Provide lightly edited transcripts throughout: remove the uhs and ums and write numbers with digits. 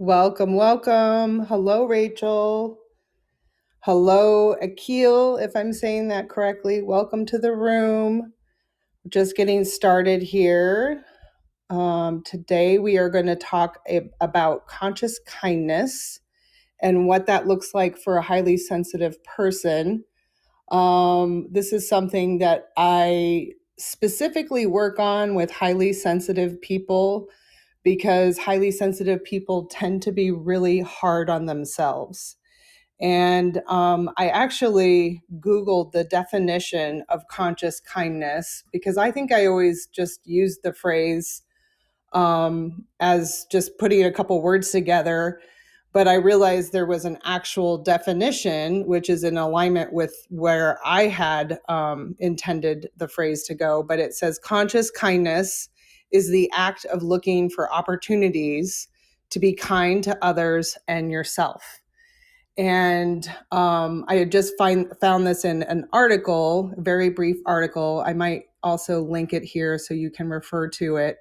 Welcome, welcome. Hello, Rachel. Hello, Akil, if I'm saying that correctly. Welcome to the room. Just getting started here. Today, we are going to talk about conscious kindness and what that looks like for a highly sensitive person. This is something that I specifically work on with highly sensitive people because highly sensitive people tend to be really hard on themselves. And I actually Googled the definition of conscious kindness because I think I always just used the phrase as just putting a couple words together. But I realized there was an actual definition, which is in alignment with where I had intended the phrase to go. But it says conscious kindness is the act of looking for opportunities to be kind to others and yourself. And I had just found this in an article, a very brief article. I might also link it here so you can refer to it.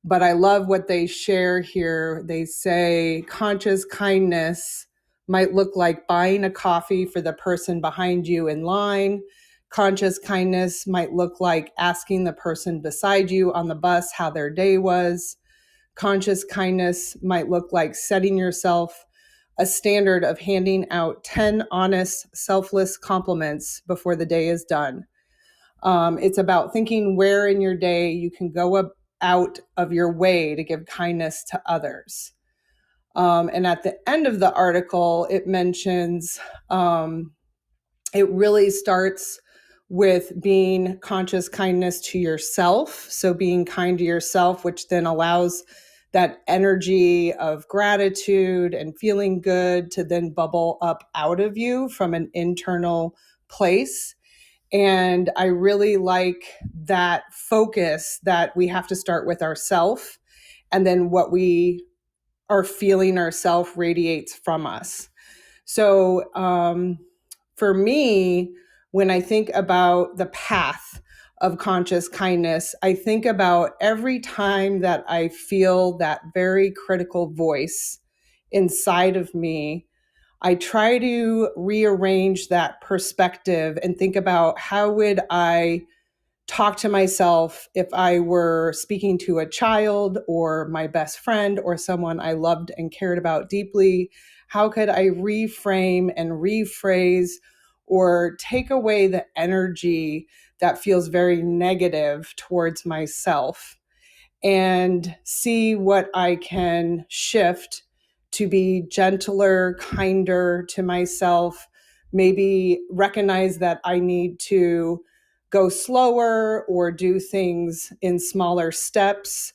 But I love what they share here. They say conscious kindness might look like buying a coffee for the person behind you in line. Conscious kindness might look like asking the person beside you on the bus how their day was. Conscious kindness might look like setting yourself a standard of handing out 10 honest, selfless compliments before the day is done. It's about thinking where in your day you can go out of your way to give kindness to others. And at the end of the article, it mentions it really starts with being conscious kindness to yourself. So being kind to yourself, which then allows that energy of gratitude and feeling good to then bubble up out of you from an internal place. And I really like that focus that we have to start with ourself, and then what we are feeling ourself radiates from us. So for me, when I think about the path of conscious kindness, I think about every time that I feel that very critical voice inside of me, I try to rearrange that perspective and think about how would I talk to myself if I were speaking to a child or my best friend or someone I loved and cared about deeply. How could I reframe and rephrase or take away the energy that feels very negative towards myself and see what I can shift to be gentler, kinder to myself, maybe recognize that I need to go slower or do things in smaller steps.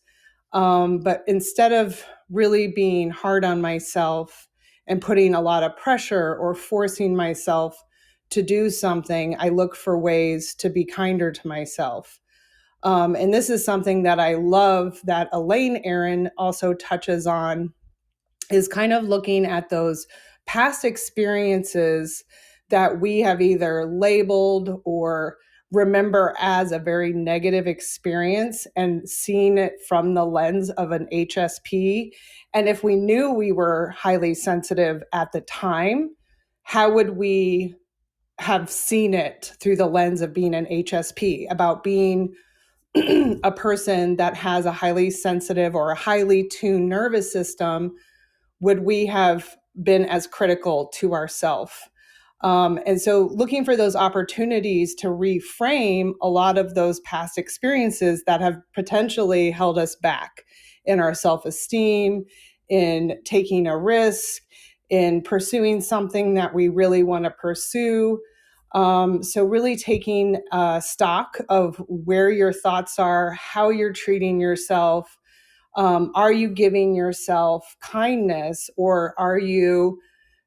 But instead of really being hard on myself and putting a lot of pressure or forcing myself to do something, I look for ways to be kinder to myself. And this is something that I love that Elaine Aron also touches on, is kind of looking at those past experiences that we have either labeled or remember as a very negative experience and seeing it from the lens of an HSP. And if we knew we were highly sensitive at the time, how would we have seen it through the lens of being an HSP, about being a person that has a highly sensitive or a highly tuned nervous system? Would we have been as critical to ourselves? And so looking for those opportunities to reframe a lot of those past experiences that have potentially held us back in our self-esteem, in taking a risk, in pursuing something that we really want to pursue. So really taking stock of where your thoughts are, how you're treating yourself. Are you giving yourself kindness, or are you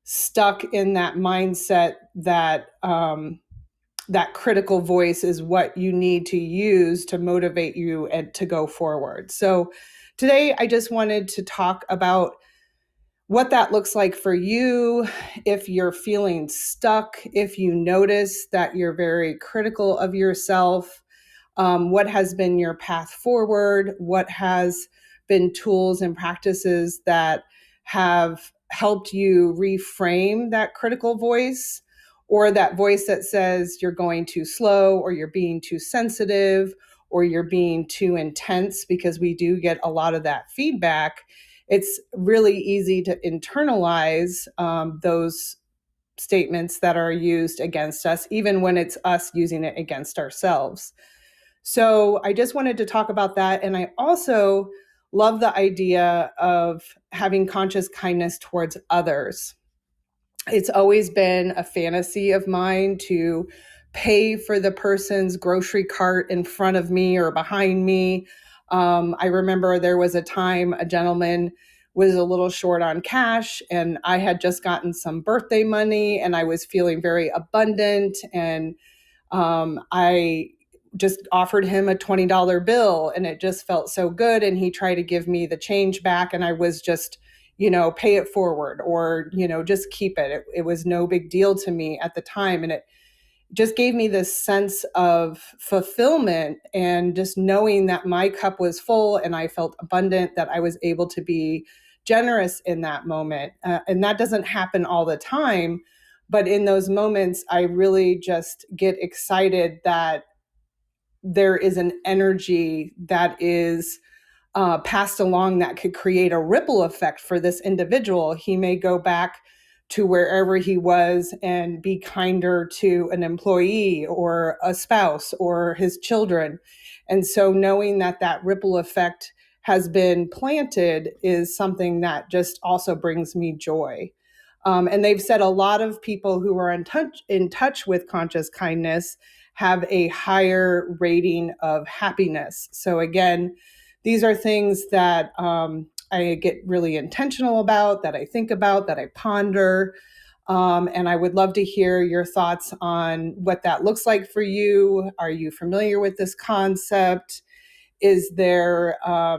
stuck in that mindset that that critical voice is what you need to use to motivate you and to go forward? So today I just wanted to talk about what that looks like for you. If you're feeling stuck, if you notice that you're very critical of yourself, what has been your path forward? What has been tools and practices that have helped you reframe that critical voice, or that voice that says you're going too slow, or you're being too sensitive, or you're being too intense, because we do get a lot of that feedback. It's really easy to internalize those statements that are used against us, even when it's us using it against ourselves. So I just wanted to talk about that. And I also love the idea of having conscious kindness towards others. It's always been a fantasy of mine to pay for the person's grocery cart in front of me or behind me. I remember there was a time a gentleman was a little short on cash, and I had just gotten some birthday money, and I was feeling very abundant, and I just offered him a $20 bill, and it just felt so good. And he tried to give me the change back, and I was just, pay it forward, or, just keep it. It was no big deal to me at the time. And it just gave me this sense of fulfillment, and just knowing that my cup was full and I felt abundant, that I was able to be generous in that moment. And that doesn't happen all the time. But in those moments, I really just get excited that there is an energy that is passed along that could create a ripple effect for this individual. He may go back to wherever he was and be kinder to an employee or a spouse or his children. And so knowing that that ripple effect has been planted is something that just also brings me joy. And they've said a lot of people who are in touch with conscious kindness have a higher rating of happiness. So again, these are things that I get really intentional about, that I think about, that I ponder. And I would love to hear your thoughts on what that looks like for you. Are you familiar with this concept? Is there a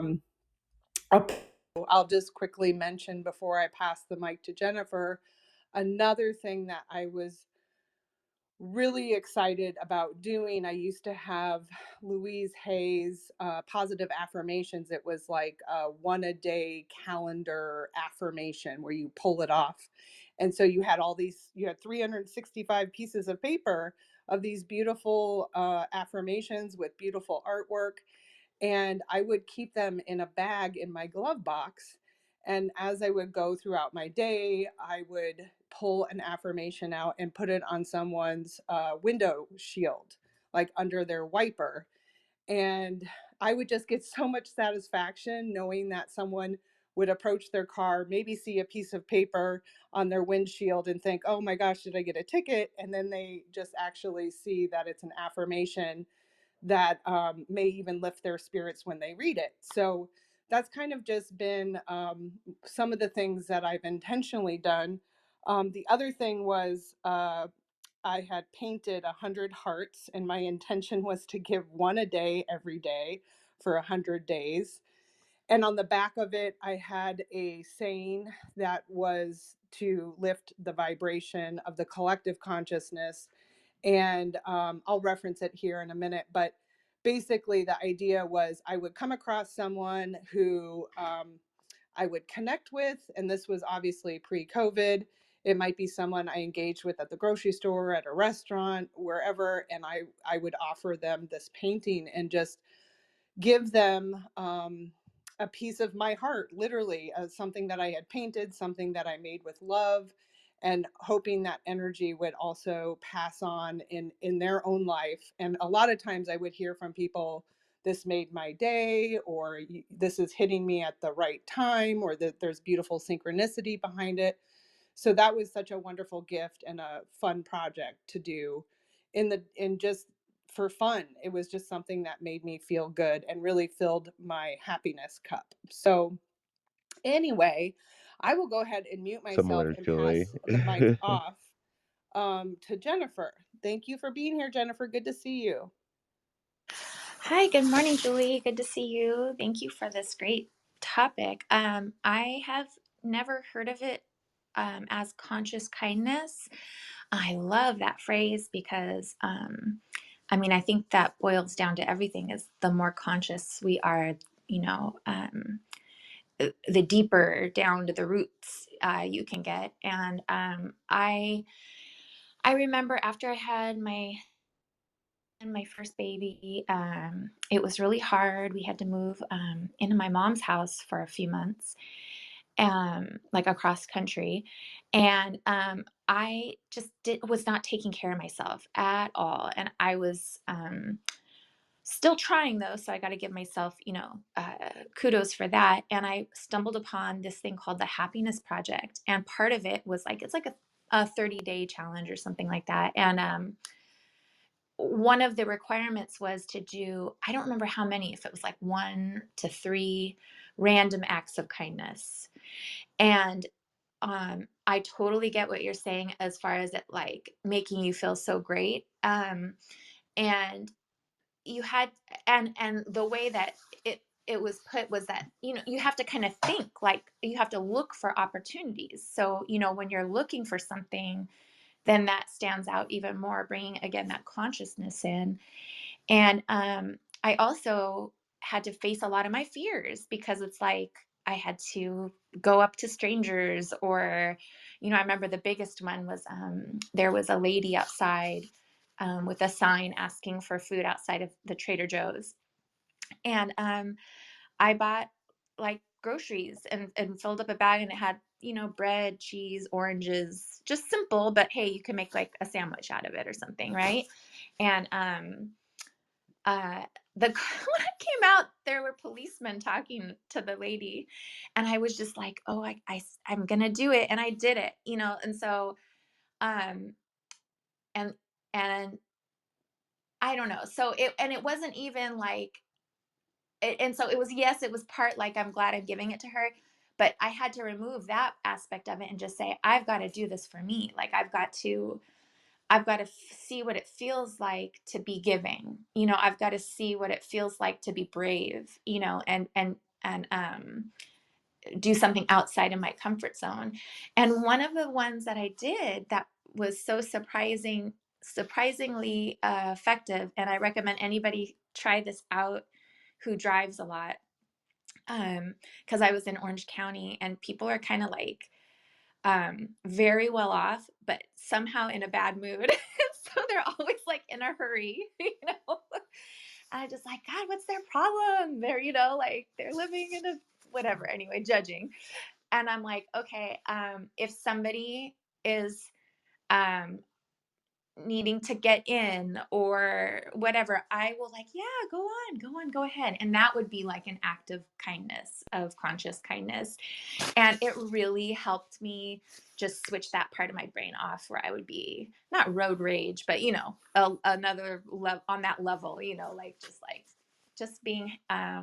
I'll just quickly mention before I pass the mic to Jennifer, another thing that I was really excited about doing. I used to have Louise Hay's positive affirmations. It was like a one a day calendar affirmation where you pull it off. And so you had 365 pieces of paper of these beautiful affirmations with beautiful artwork. And I would keep them in a bag in my glove box. And as I would go throughout my day, I would pull an affirmation out and put it on someone's window shield, like under their wiper. And I would just get so much satisfaction knowing that someone would approach their car, maybe see a piece of paper on their windshield and think, oh my gosh, did I get a ticket? And then they just actually see that it's an affirmation that may even lift their spirits when they read it. So that's kind of just been some of the things that I've intentionally done. The other thing was I had painted 100 hearts, and my intention was to give one a day every day for 100 days. And on the back of it, I had a saying that was to lift the vibration of the collective consciousness. And I'll reference it here in a minute. But basically, the idea was I would come across someone who I would connect with. And this was obviously pre COVID. It might be someone I engaged with at the grocery store, at a restaurant, wherever. And I would offer them this painting and just give them a piece of my heart, literally, something that I had painted, something that I made with love, and hoping that energy would also pass on in their own life. And a lot of times I would hear from people, this made my day, or this is hitting me at the right time, or that there's beautiful synchronicity behind it. So that was such a wonderful gift and a fun project to do in just for fun. It was just something that made me feel good and really filled my happiness cup. So anyway, I will go ahead and mute myself Similar, and Julie. pass the mic off to Jennifer. Thank you for being here, Jennifer. Good to see you. Hi, good morning, Julie. Good to see you. Thank you for this great topic. I have never heard of it as conscious kindness. I love that phrase because, I think that boils down to everything is the more conscious we are, you know, the deeper down to the roots you can get. And I remember after I had my first baby, it was really hard. We had to move into my mom's house for a few months, like across country. And I just was not taking care of myself at all. And I was still trying though. So I got to give myself, kudos for that. And I stumbled upon this thing called the Happiness Project. And part of it was like, it's like a 30-day challenge or something like that. And one of the requirements was to do, I don't remember how many, if it was like 1 to 3 random acts of kindness. And I totally get what you're saying as far as it like making you feel so great. And you had, and the way that it was put was that, you have to kind of think, like you have to look for opportunities. So, when you're looking for something, then that stands out even more, bringing again that consciousness in. And I also had to face a lot of my fears, because it's like I had to go up to strangers, or, I remember the biggest one was there was a lady outside with a sign asking for food outside of the Trader Joe's. And I bought like groceries and filled up a bag, and it had, bread, cheese, oranges, just simple, but hey, you can make like a sandwich out of it or something, right? And uh the when I came out, there were policemen talking to the lady, and I was just like, oh, I'm gonna do it. And I did it, and so um and and I don't know, so it wasn't even like and so it was, yes, it was part like I'm glad I'm giving it to her, but I had to remove that aspect of it and just say I've got to do this for me. Like I've got to see what it feels like to be giving. I've got to see what it feels like to be brave, and do something outside of my comfort zone. And one of the ones that I did that was so surprisingly effective, and I recommend anybody try this out who drives a lot, because I was in Orange County and people are kind of like very well off, but somehow in a bad mood. So they're always like in a hurry, And I just like, God, what's their problem? They're, like they're living in a whatever, anyway, judging. And I'm like, okay, if somebody is um needing to get in or whatever, I will like, yeah, go on, go ahead. And that would be like an act of kindness, of conscious kindness. And it really helped me just switch that part of my brain off, where I would be not road rage, but another level on that level, just being uh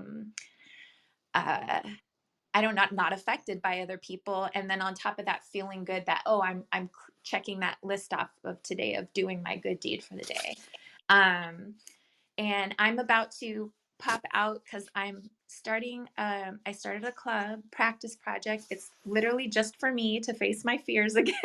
I don't not affected by other people. And then on top of that, feeling good that, oh, I'm checking that list off of today of doing my good deed for the day. Um, and I'm about to pop out because I'm starting. I started a club practice project. It's literally just for me to face my fears again.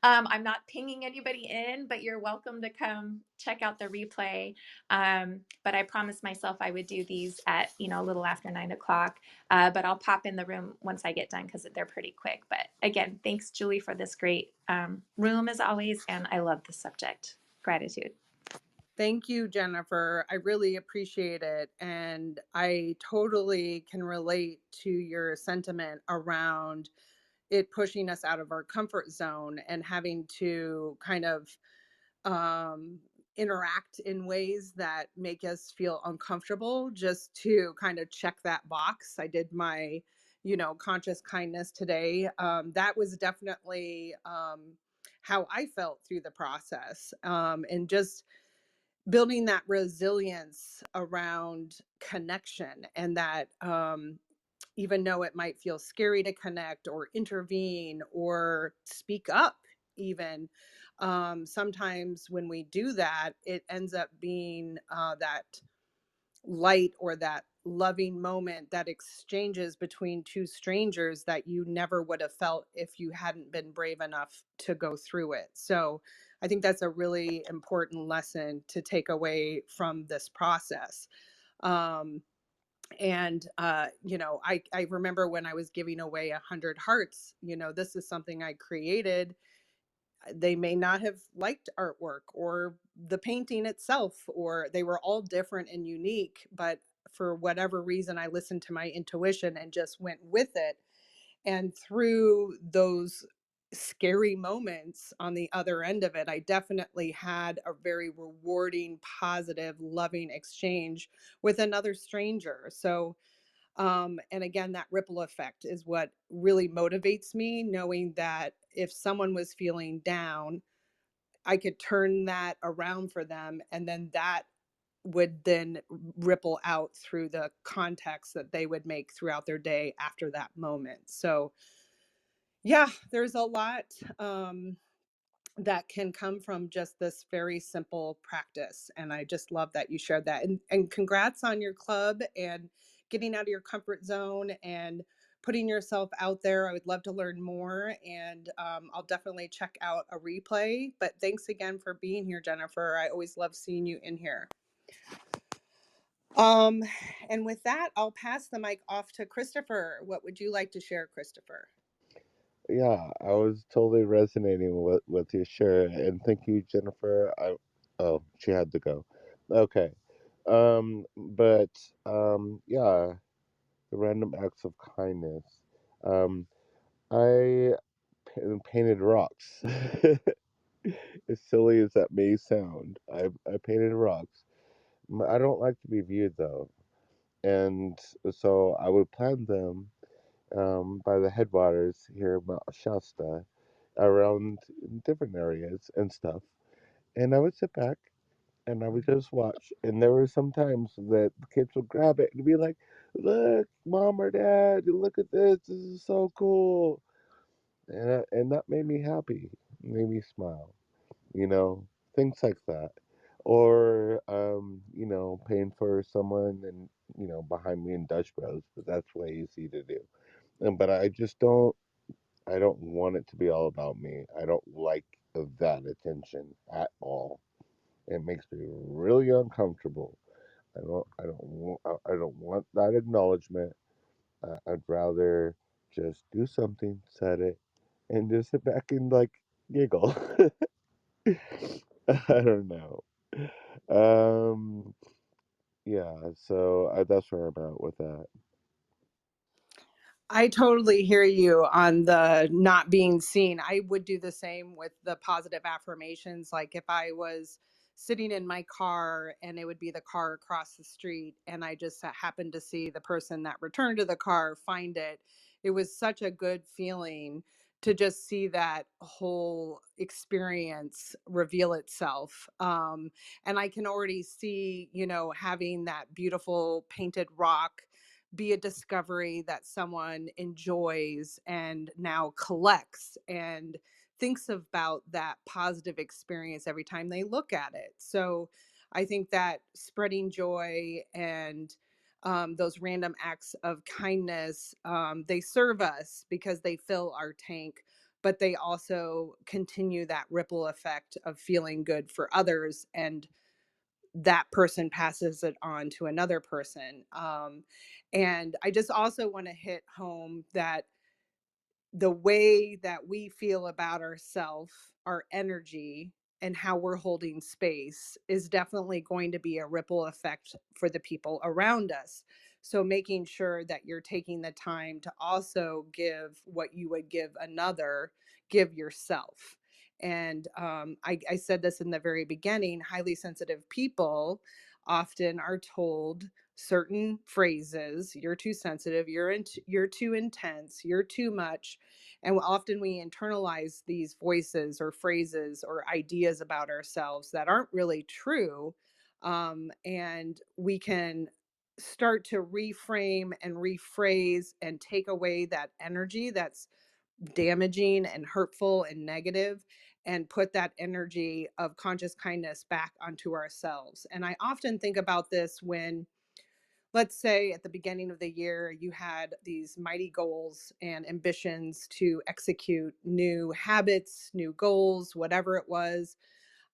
I'm not pinging anybody in, but you're welcome to come check out the replay. But I promised myself I would do these at, a little after 9 o'clock. But I'll pop in the room once I get done because they're pretty quick. But again, thanks, Julie, for this great room as always. And I love the subject. Gratitude. Thank you, Jennifer. I really appreciate it. And I totally can relate to your sentiment around it pushing us out of our comfort zone and having to kind of um, interact in ways that make us feel uncomfortable just to kind of check that box. I did my, conscious kindness today. That was definitely how I felt through the process. And just building that resilience around connection, and that even though it might feel scary to connect or intervene or speak up, even sometimes when we do that, it ends up being that light or that loving moment that exchanges between two strangers that you never would have felt if you hadn't been brave enough to go through it. So I think that's a really important lesson to take away from this process. Um, And I remember when I was giving away 100 hearts, this is something I created. They may not have liked artwork or the painting itself, or they were all different and unique, but for whatever reason I listened to my intuition and just went with it. And through those scary moments on the other end of it, I definitely had a very rewarding, positive, loving exchange with another stranger. So and again, that ripple effect is what really motivates me, knowing that if someone was feeling down, I could turn that around for them. And then that would then ripple out through the context that they would make throughout their day after that moment. So, yeah, there's a lot. That can come from just this very simple practice. And I just love that you shared that. And congrats on your club and getting out of your comfort zone and putting yourself out there. I would love to learn more, and I'll definitely check out a replay. But thanks again for being here, Jennifer. I always love seeing you in here. Um, and with that, I'll pass the mic off to Christopher. What would you like to share, Christopher? Yeah, I was totally resonating with you, sure, and thank you, Jennifer. Oh, she had to go. Okay, but yeah, the random acts of kindness. Um, I painted rocks. As silly as that may sound, I painted rocks. I don't like to be viewed though, and so I would plant them by the headwaters here in Mount Shasta around different areas and stuff. And I would sit back and I would just watch. And there were some times that the kids would grab it and be like, "Look, mom or dad, look at this. This is so cool." And that made me happy, made me smile, you know, things like that. Or, paying for someone and, behind me in Dutch Bros, but that's way easy to do. But I don't want it to be all about me. I don't like that attention at all. It makes me really uncomfortable. I don't want that acknowledgement. I'd rather just do something, set it, and just sit back and like giggle. I don't know. Um, yeah. So that's where I'm at with that. I totally hear you on the not being seen. I would do the same with the positive affirmations. Like if I was sitting in my car and it would be the car across the street and I just happened to see the person that returned to the car find it, it was such a good feeling to just see that whole experience reveal itself. And I can already see, having that beautiful painted rock be a discovery that someone enjoys and now collects and thinks about that positive experience every time they look at it. So I think that spreading joy and those random acts of kindness, they serve us because they fill our tank, but they also continue that ripple effect of feeling good for others, and that person passes it on to another person. And I just also want to hit home that the way that we feel about ourselves, our energy, and how we're holding space is definitely going to be a ripple effect for the people around us. So, making sure that you're taking the time to also give what you would give another, give yourself. And I said this in the very beginning, highly sensitive people often are told certain phrases: you're too sensitive, you're too intense, you're too much. And often we internalize these voices or phrases or ideas about ourselves that aren't really true. And we can start to reframe and rephrase and take away that energy that's damaging and hurtful and negative, and put that energy of conscious kindness back onto ourselves. And I often think about this when, let's say at the beginning of the year, you had these mighty goals and ambitions to execute new habits, new goals, whatever it was.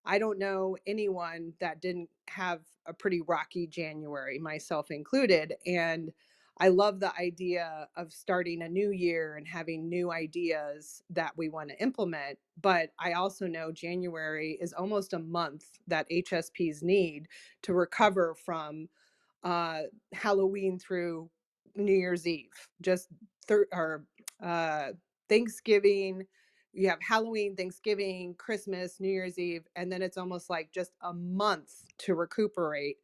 I don't know anyone that didn't have a pretty rocky January, myself included. And I love the idea of starting a new year and having new ideas that we want to implement. But I also know January is almost a month that HSPs need to recover from Halloween through New Year's Eve, just or uh, Thanksgiving. You have Halloween, Thanksgiving, Christmas, New Year's Eve, and then it's almost like just a month to recuperate.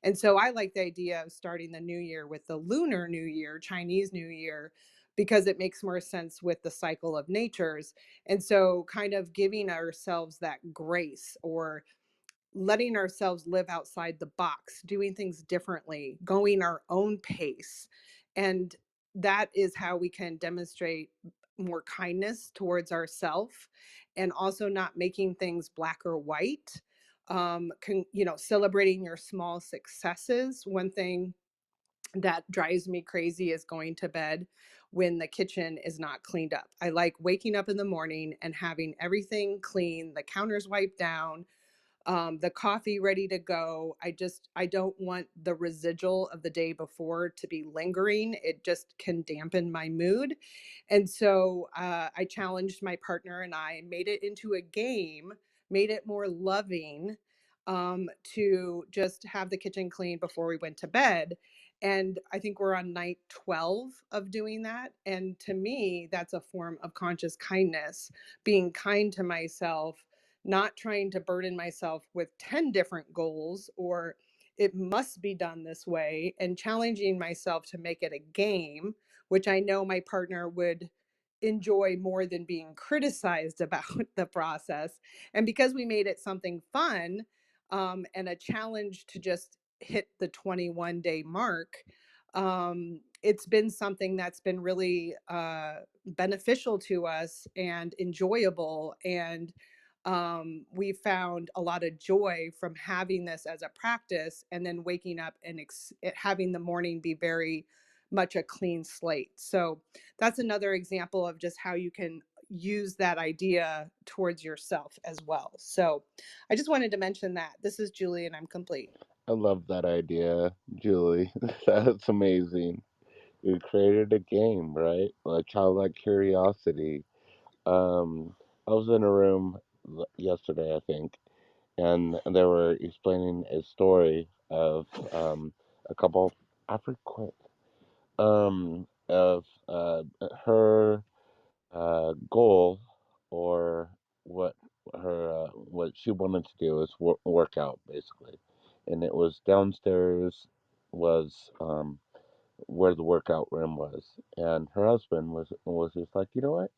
And so I like the idea of starting the new year with the Lunar New Year, Chinese New Year, because it makes more sense with the cycle of natures. And so kind of giving ourselves that grace, or letting ourselves live outside the box, doing things differently, going our own pace. And that is how we can demonstrate more kindness towards ourselves, and also not making things black or white. Celebrating your small successes. One thing that drives me crazy is going to bed when the kitchen is not cleaned up. I like waking up in the morning and having everything clean, the counters wiped down, the coffee ready to go. I don't want the residual of the day before to be lingering. It just can dampen my mood. And so I challenged my partner and I made it into a game, made it more loving, to just have the kitchen clean before we went to bed. And I think we're on night 12 of doing that. And to me, that's a form of conscious kindness, being kind to myself, not trying to burden myself with 10 different goals, or it must be done this way, and challenging myself to make it a game, which I know my partner would enjoy more than being criticized about the process. And because we made it something fun, and a challenge to just hit the 21-day mark, it's been something that's been really beneficial to us and enjoyable. And we found a lot of joy from having this as a practice, and then waking up and having the morning be very much a clean slate. So that's another example of just how you can use that idea towards yourself as well. So I just wanted to mention that. This is Julie, and I'm complete. I love that idea, Julie. That's amazing. You created a game, right? Like childlike curiosity. I was in a room yesterday, I think, and they were explaining a story of a couple. I forget. Of her goal, or what what she wanted to do is work out basically, and it was downstairs was where the workout room was, and her husband was just like, you know what,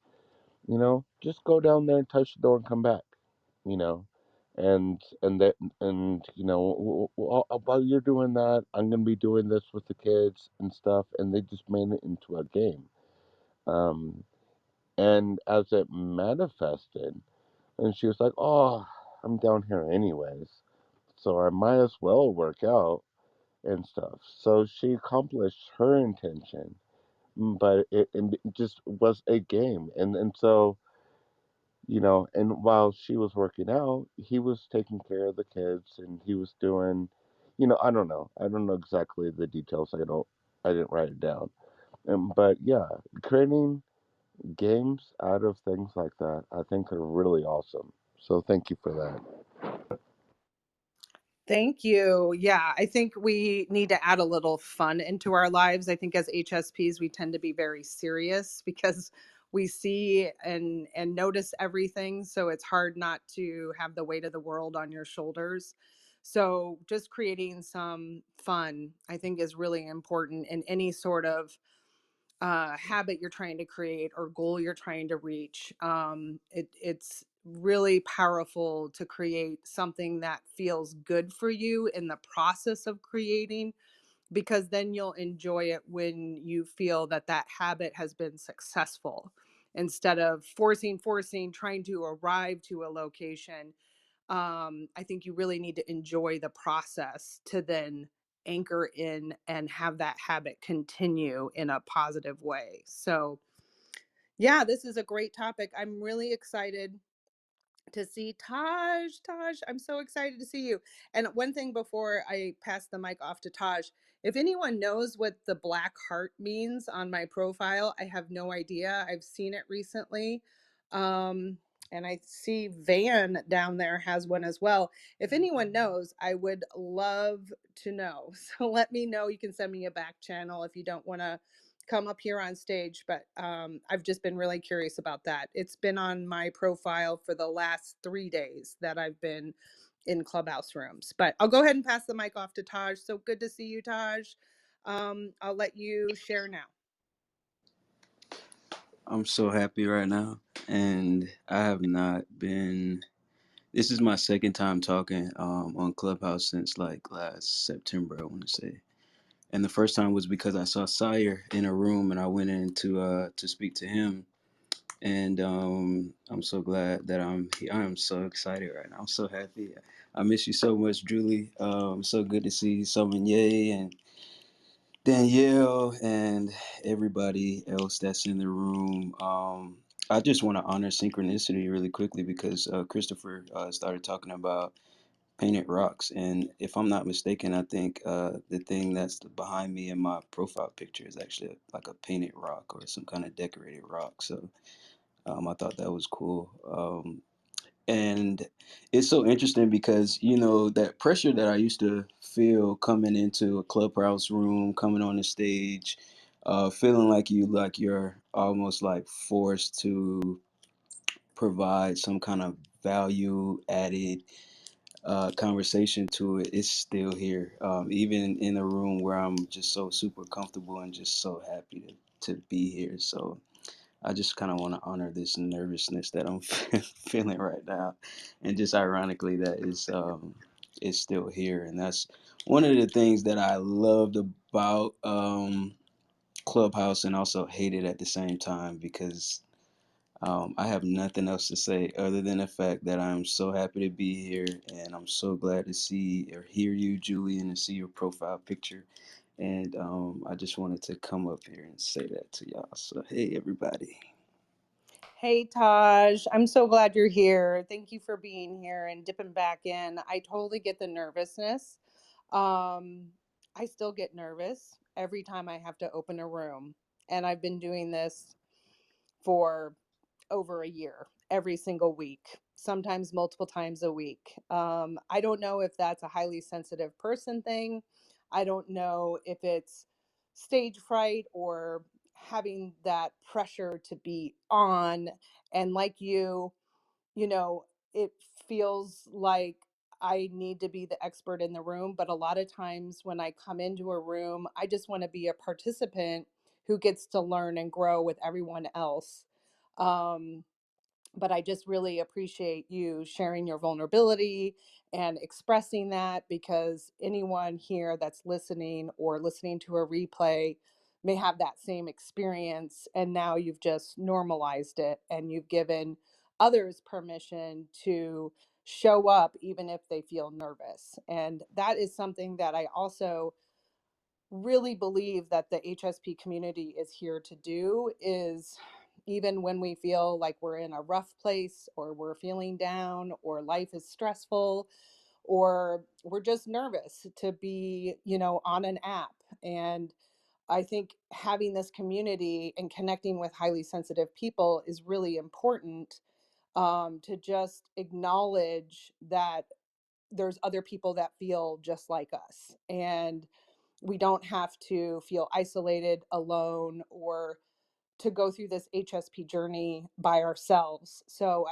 just go down there and touch the door and come back, you know. And that, and while you're doing that, I'm gonna be doing this with the kids and stuff, and they just made it into a game. um and as it manifested, and she was like, oh, I'm down here anyways, so I might as well work out and stuff. So she accomplished her intention, but it just was a game. And so, and while she was working out, he was taking care of the kids, and he was doing, I don't know exactly the details. I didn't write it down. But yeah, creating games out of things like that, I think are really awesome. So thank you for that. Thank you. Yeah, I think we need to add a little fun into our lives. I think as HSPs, we tend to be very serious because we see and notice everything, so it's hard not to have the weight of the world on your shoulders. So just creating some fun, I think, is really important in any sort of habit you're trying to create or goal you're trying to reach. It's really powerful to create something that feels good for you in the process of creating, because then you'll enjoy it when you feel that that habit has been successful, instead of forcing, trying to arrive to a location. I think you really need to enjoy the process to then anchor in and have that habit continue in a positive way. So, yeah, this is a great topic. I'm really excited to see Taj. Taj, I'm so excited to see you. And one thing before I pass the mic off to Taj, if anyone knows what the black heart means on my profile, I have no idea. I've seen it recently. And I see Van down there has one as well. If anyone knows, I would love to know. So let me know. You can send me a back channel if you don't want to come up here on stage, but I've just been really curious about that. It's been on my profile for the last 3 days that I've been in Clubhouse rooms. But I'll go ahead and pass the mic off to Taj. So good to see you, Taj. I'll let you share now. I'm so happy right now, and I have not been. This is my second time talking on Clubhouse since like last September, I want to say. And the first time was because I saw Sire in a room, and I went in to speak to him. And I'm so glad that I'm here. I am so excited right now. I'm so happy. I miss you so much, Julie. So good to see Sommelier and Danielle and everybody else that's in the room. I just want to honor synchronicity really quickly because Christopher started talking about painted rocks, and if I'm not mistaken, I think the thing that's behind me in my profile picture is actually like a painted rock or some kind of decorated rock. So I thought that was cool. And it's so interesting because that pressure that I used to feel coming into a Clubhouse room, coming on the stage, feeling like you're almost like forced to provide some kind of value added conversation to it. It's still here, even in a room where I'm just so super comfortable and just so happy to be here. So I just kind of want to honor this nervousness that I'm feeling right now, and just ironically that is still here, and that's one of the things that I loved about Clubhouse, and also hated at the same time because I have nothing else to say other than the fact that I'm so happy to be here, and I'm so glad to see or hear you, Julie, and to see your profile picture. And I just wanted to come up here and say that to y'all. So hey, everybody. Hey, Taj. I'm so glad you're here. Thank you for being here and dipping back in. I totally get the nervousness. I still get nervous every time I have to open a room. And I've been doing this for over a year, every single week, sometimes multiple times a week. I don't know if that's a highly sensitive person thing. I don't know if it's stage fright or having that pressure to be on. And like you know, it feels like I need to be the expert in the room. But a lot of times when I come into a room, I just want to be a participant who gets to learn and grow with everyone else. Um, but I just really appreciate you sharing your vulnerability and expressing that, because anyone here that's listening or listening to a replay may have that same experience. And now you've just normalized it and you've given others permission to show up even if they feel nervous. And that is something that I also really believe that the HSP community is here to do, is even when we feel like we're in a rough place or we're feeling down or life is stressful or we're just nervous to be, on an app. And I think having this community and connecting with highly sensitive people is really important, to just acknowledge that there's other people that feel just like us. And we don't have to feel isolated, alone, or to go through this HSP journey by ourselves. So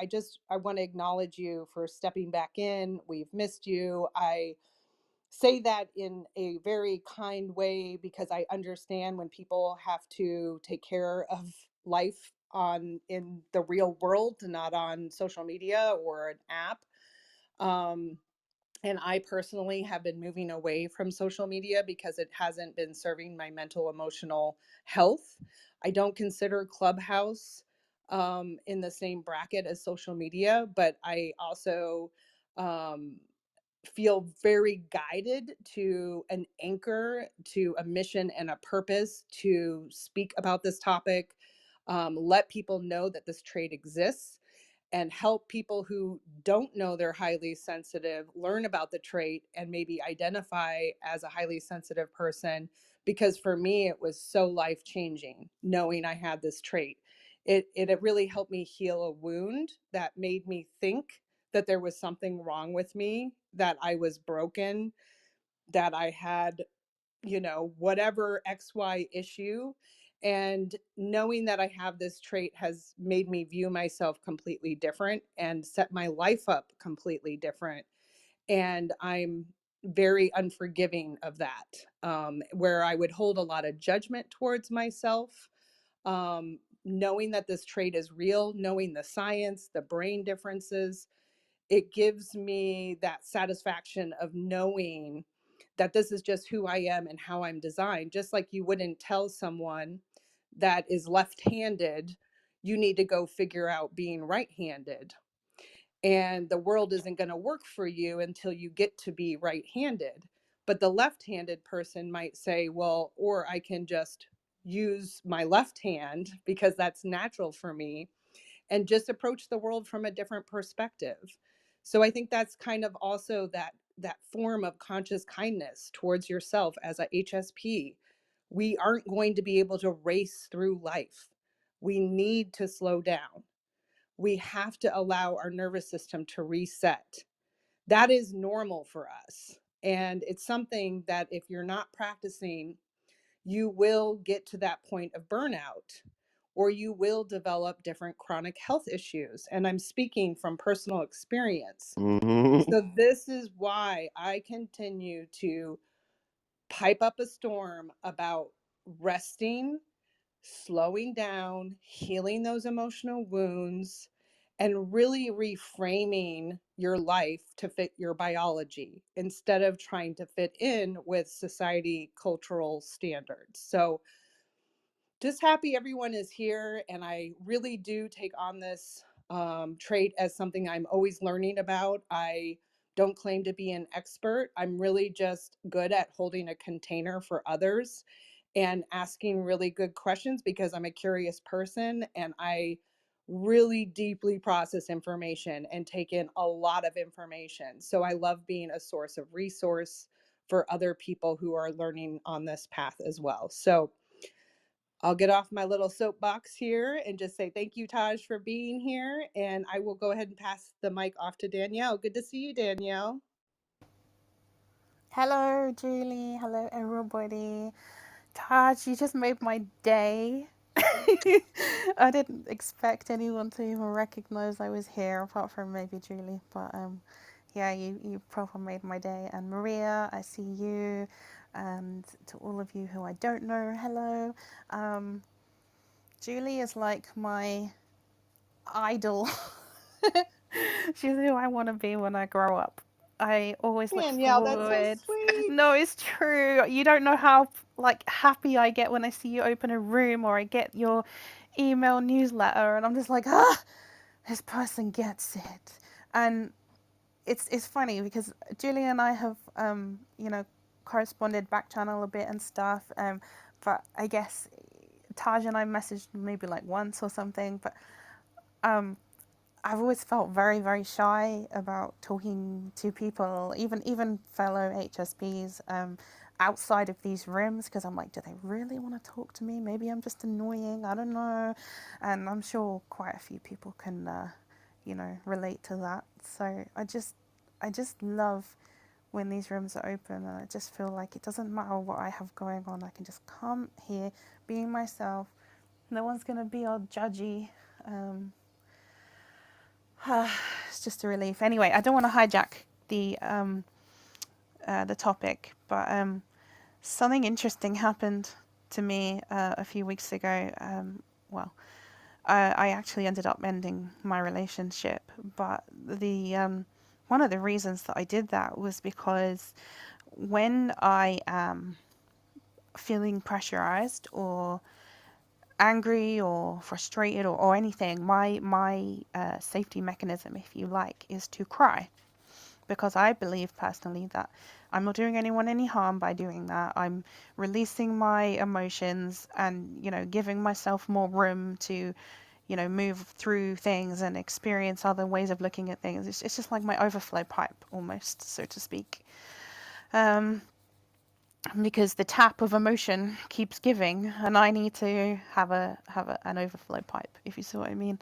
I want to acknowledge you for stepping back in. We've missed you. I say that in a very kind way because I understand when people have to take care of life on in the real world, not on social media or an app. Um, and I personally have been moving away from social media because it hasn't been serving my mental emotional health. I don't consider Clubhouse in the same bracket as social media, but I also um, feel very guided to an anchor, to a mission and a purpose to speak about this topic, let people know that this trade exists. and help people who don't know they're highly sensitive learn about the trait and maybe identify as a highly sensitive person. Because for me, it was so life changing knowing I had this trait. It really helped me heal a wound that made me think that there was something wrong with me, that I was broken, that I had, whatever XY issue. And knowing that I have this trait has made me view myself completely different and set my life up completely different. And I'm very unforgiving of that, where I would hold a lot of judgment towards myself. Knowing that this trait is real, knowing the science, the brain differences, it gives me that satisfaction of knowing that this is just who I am and how I'm designed. Just like you wouldn't tell someone that is left-handed, you need to go figure out being right-handed. And the world isn't going to work for you until you get to be right-handed. But the left-handed person might say, well, or I can just use my left hand because that's natural for me, and just approach the world from a different perspective. So I think that's kind of also that form of conscious kindness towards yourself as a HSP. We aren't going to be able to race through life. We need to slow down. We have to allow our nervous system to reset. That is normal for us. And it's something that if you're not practicing, you will get to that point of burnout, or you will develop different chronic health issues. And I'm speaking from personal experience. Hmm. So, this is why I continue to pipe up a storm about resting, slowing down, healing those emotional wounds, and really reframing your life to fit your biology instead of trying to fit in with society cultural standards. So, just happy everyone is here. And I really do take on this trait as something I'm always learning about. I don't claim to be an expert. I'm really just good at holding a container for others and asking really good questions because I'm a curious person and I really deeply process information and take in a lot of information. So I love being a source of resource for other people who are learning on this path as well. So I'll get off my little soapbox here and just say thank you, Taj, for being here. And I will go ahead and pass the mic off to Danielle. Good to see you, Danielle. Hello, Julie. Hello, everybody. Taj, you just made my day. I didn't expect anyone to even recognize I was here, apart from maybe Julie. But yeah, you proper made my day. And Maria, I see you. And to all of you who I don't know, hello. Um, Julie is like my idol. She's who I want to be when I grow up. I always look Danielle, that's so forward. sweet. No, it's true. You don't know how like happy I get when I see you open a room or I get your email newsletter and I'm just like, ah, this person gets it. And it's funny because Julie and I have corresponded back channel a bit and stuff. But I guess Taj and I messaged maybe like once or something. But um I've always felt very, very shy about talking to people, even fellow HSPs, outside of these rooms, because I'm like, do they really want to talk to me? Maybe I'm just annoying. I don't know, and I'm sure quite a few people can, relate to that. So I just love when these rooms are open, and I just feel like it doesn't matter what I have going on. I can just come here, being myself. No one's gonna be all judgy. Um, it's just a relief. Anyway, I don't want to hijack the topic, but something interesting happened to me a few weeks ago. Well, I actually ended up ending my relationship, but the one of the reasons that I did that was because when I am feeling pressurized or angry or frustrated or anything, my safety mechanism, if you like, is to cry, because I believe personally that I'm not doing anyone any harm by doing that. I'm releasing my emotions and, giving myself more room to, move through things and experience other ways of looking at things. It's just like my overflow pipe, almost, so to speak. Um, because the tap of emotion keeps giving, and I need to an overflow pipe, if you see what I mean.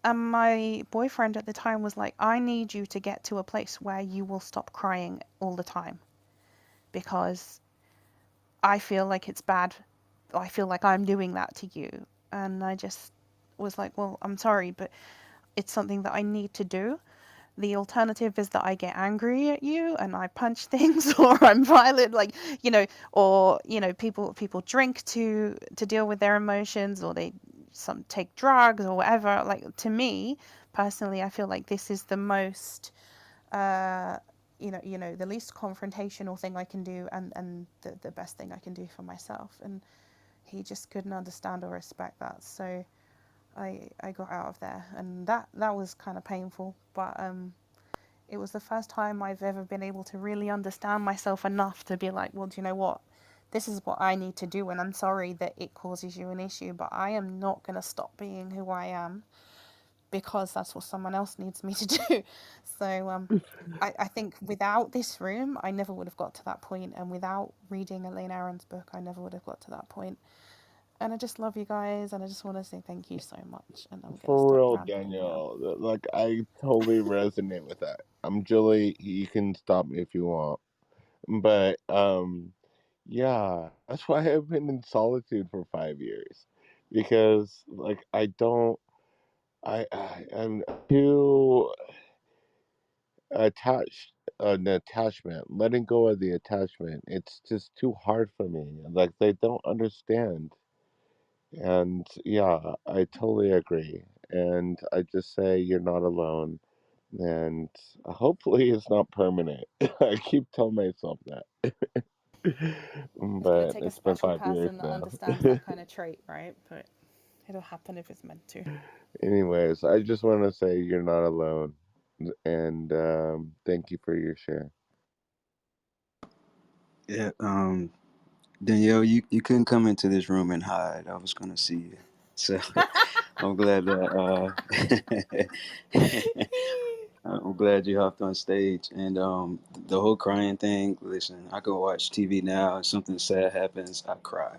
And my boyfriend at the time was like, I need you to get to a place where you will stop crying all the time, because I feel like it's bad. I feel like I'm doing that to you. And I just was like, well, I'm sorry, but it's something that I need to do. The alternative is that I get angry at you and I punch things, or I'm violent, like, or people drink to deal with their emotions, or they some take drugs or whatever. Like, to me personally, I feel like this is the most uh the least confrontational thing I can do, and the best thing I can do for myself. And he just couldn't understand or respect that. So I got out of there, and that was kind of painful, but it was the first time I've ever been able to really understand myself enough to be like, well, do you know what? This is what I need to do, and I'm sorry that it causes you an issue, but I am not going to stop being who I am because that's what someone else needs me to do. So I think without this room, I never would have got to that point, and without reading Elaine Aron's book, I never would have got to that point. And I just love you guys, and I just want to say thank you so much. And I'm gonna For stop real, rambling now. Danielle. Like, I totally resonate with that. I'm Julie. You can stop me if you want. But yeah, that's why I've been in solitude for 5 years, because like I don't, I'm too attached. An attachment, letting go of the attachment. It's just too hard for me. Like, they don't understand. And yeah, I totally agree. And I just say you're not alone. And hopefully it's not permanent. I keep telling myself that. It's gonna But take a it's been special 5 years person that now. understands that kind of trait, right? But it'll happen if it's meant to. Anyways, I just want to say you're not alone. And thank you for your share. Yeah, Danielle, you couldn't come into this room and hide. I was gonna see you, so I'm glad that I'm glad you hopped on stage. And the whole crying thing. Listen, I can watch TV now, and something sad happens, I cry.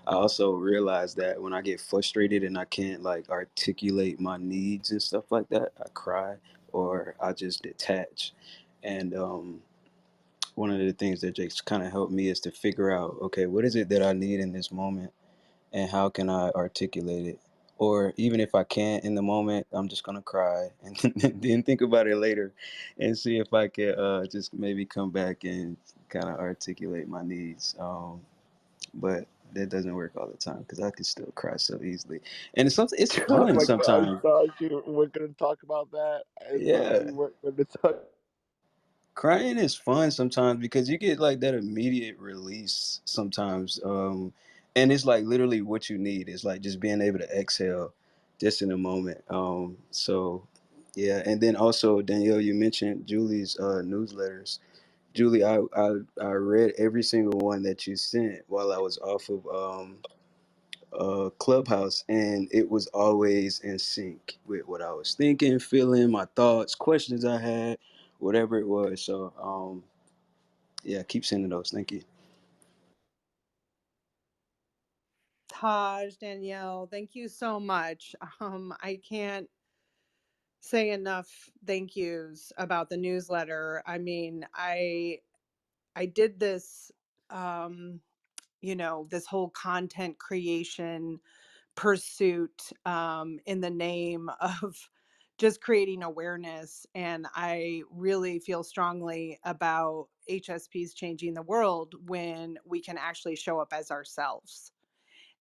I also realize that when I get frustrated and I can't like articulate my needs and stuff like that, I cry or I just detach. And one of the things that just kind of helped me is to figure out, okay, what is it that I need in this moment, and how can I articulate it? Or even if I can't in the moment, I'm just gonna cry and then think about it later, and see if I can just maybe come back and kind of articulate my needs. But that doesn't work all the time because I can still cry so easily, and it's Oh fun my God, I sometimes. thought you were going to talk about that. I thought Yeah. you were going to talk. Crying is fun sometimes because you get like that immediate release sometimes. And it's like literally what you need. It's like just being able to exhale just in a moment. So yeah. And then also, Danielle, you mentioned Julie's newsletters. Julie, I read every single one that you sent while I was off of Clubhouse, and it was always in sync with what I was thinking, feeling, my thoughts, questions I had, whatever it was. So yeah, keep sending those. Thank you. Taj, Danielle, thank you so much. I can't say enough thank yous about the newsletter. I mean, I did this this whole content creation pursuit in the name of just creating awareness. And I really feel strongly about HSPs changing the world when we can actually show up as ourselves.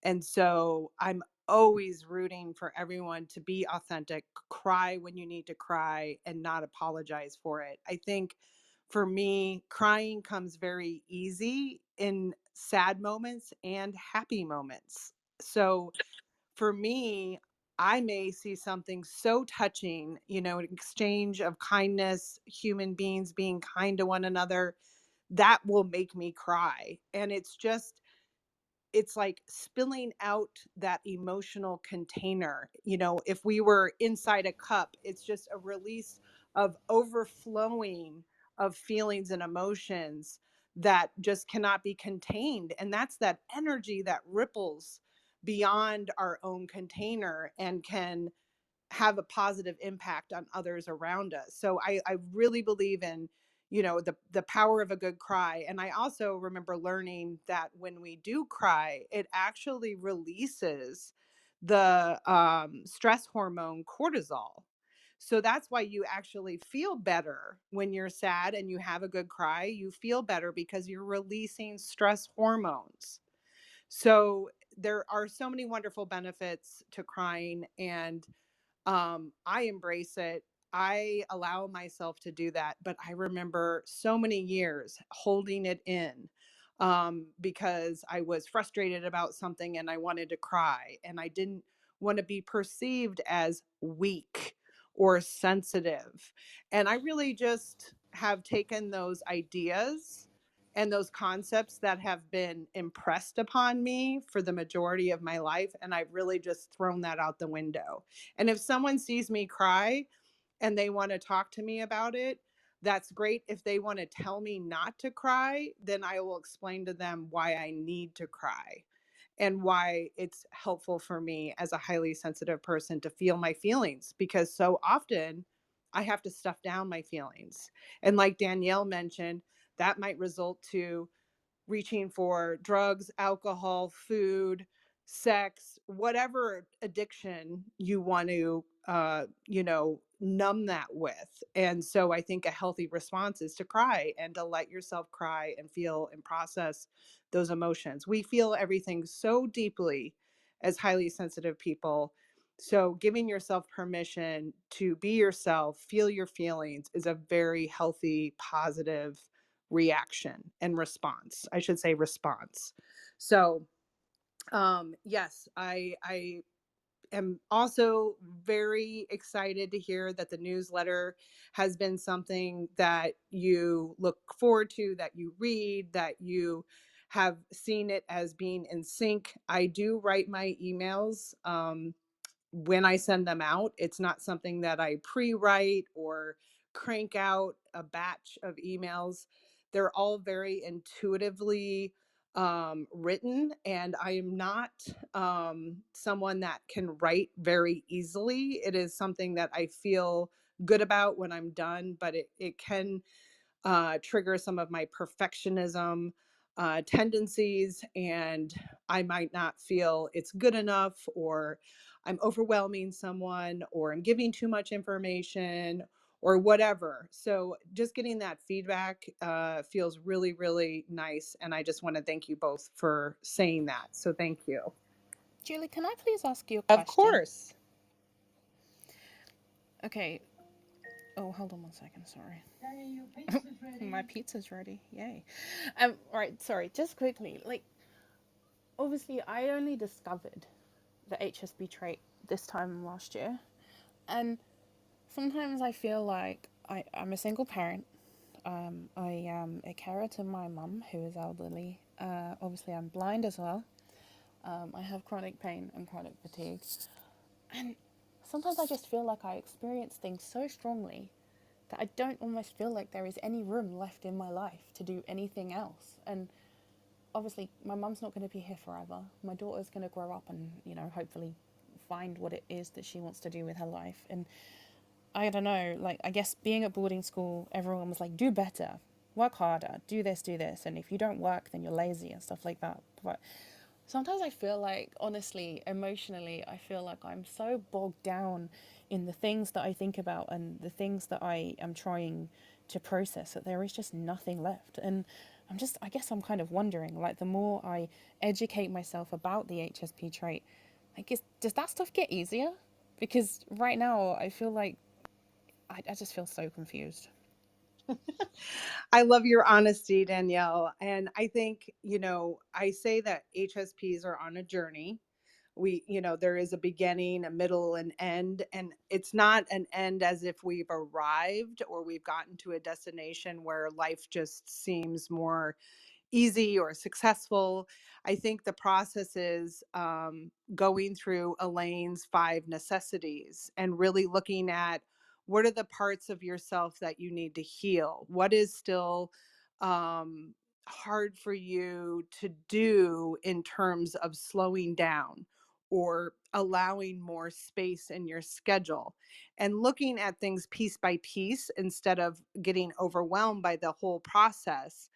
And so I'm always rooting for everyone to be authentic, cry when you need to cry, and not apologize for it. I think for me, crying comes very easy in sad moments and happy moments. So for me, I may see something so touching, an exchange of kindness, human beings being kind to one another, that will make me cry. And it's just it's like spilling out that emotional container. You know, if we were inside a cup, it's just a release of overflowing of feelings and emotions that just cannot be contained. And that's that energy that ripples beyond our own container and can have a positive impact on others around us. So I really believe in, you know, the power of a good cry. And I also remember learning that when we do cry, it actually releases the stress hormone cortisol. So that's why you actually feel better when you're sad and you have a good cry. You feel better because you're releasing stress hormones. So there are so many wonderful benefits to crying, and I embrace it. I allow myself to do that, but I remember so many years holding it in because I was frustrated about something and I wanted to cry, and I didn't want to be perceived as weak or sensitive. And I really just have taken those ideas and those concepts that have been impressed upon me for the majority of my life, and I've really just thrown that out the window. And if someone sees me cry and they want to talk to me about it, that's great. If they want to tell me not to cry, then I will explain to them why I need to cry and why it's helpful for me as a highly sensitive person to feel my feelings, because so often I have to stuff down my feelings. And like Danielle mentioned, that might result to reaching for drugs, alcohol, food, sex, whatever addiction you want to, numb that with. And so I think a healthy response is to cry and to let yourself cry and feel and process those emotions. We feel everything so deeply as highly sensitive people. So giving yourself permission to be yourself, feel your feelings is a very healthy, positive reaction and response. I should say response. So, yes, I am also very excited to hear that the newsletter has been something that you look forward to, that you read, that you have seen it as being in sync. I do write my emails. When I send them out, it's not something that I pre-write or crank out a batch of emails. They're all very intuitively written, and I am not someone that can write very easily. It is something that I feel good about when I'm done, but it can trigger some of my perfectionism tendencies, and I might not feel it's good enough, or I'm overwhelming someone, or I'm giving too much information, or whatever. So just getting that feedback feels really, really nice. And I just want to thank you both for saying that. So thank you. Julie, can I please ask you a Of question? course. Okay. Oh, hold on one second. Sorry. My pizza's ready. Yay. Right. Sorry. Just quickly. Like, obviously, I only discovered the HSP trait this time last year, and sometimes I feel like I'm a single parent. I am a carer to my mum, who is elderly. Obviously, I'm blind as well. I have chronic pain and chronic fatigue. And sometimes I just feel like I experience things so strongly that I don't almost feel like there is any room left in my life to do anything else. And obviously, my mum's not going to be here forever. My daughter's going to grow up and, hopefully find what it is that she wants to do with her life. And I don't know, like, I guess being at boarding school, everyone was like, do better, work harder, do this, do this. And if you don't work, then you're lazy and stuff like that. But sometimes I feel like, honestly, emotionally, I feel like I'm so bogged down in the things that I think about and the things that I am trying to process that there is just nothing left. And I guess I'm kind of wondering, like, the more I educate myself about the HSP trait, like, does that stuff get easier? Because right now I feel like I just feel so confused. I love your honesty, Danielle. And I think, I say that HSPs are on a journey. There is a beginning, a middle, and end. And it's not an end as if we've arrived or we've gotten to a destination where life just seems more easy or successful. I think the process is going through Elaine's 5 necessities and really looking at what are the parts of yourself that you need to heal? What is still um, hard for you to do in terms of slowing down or allowing more space in your schedule, and looking at things piece by piece instead of getting overwhelmed by the whole process.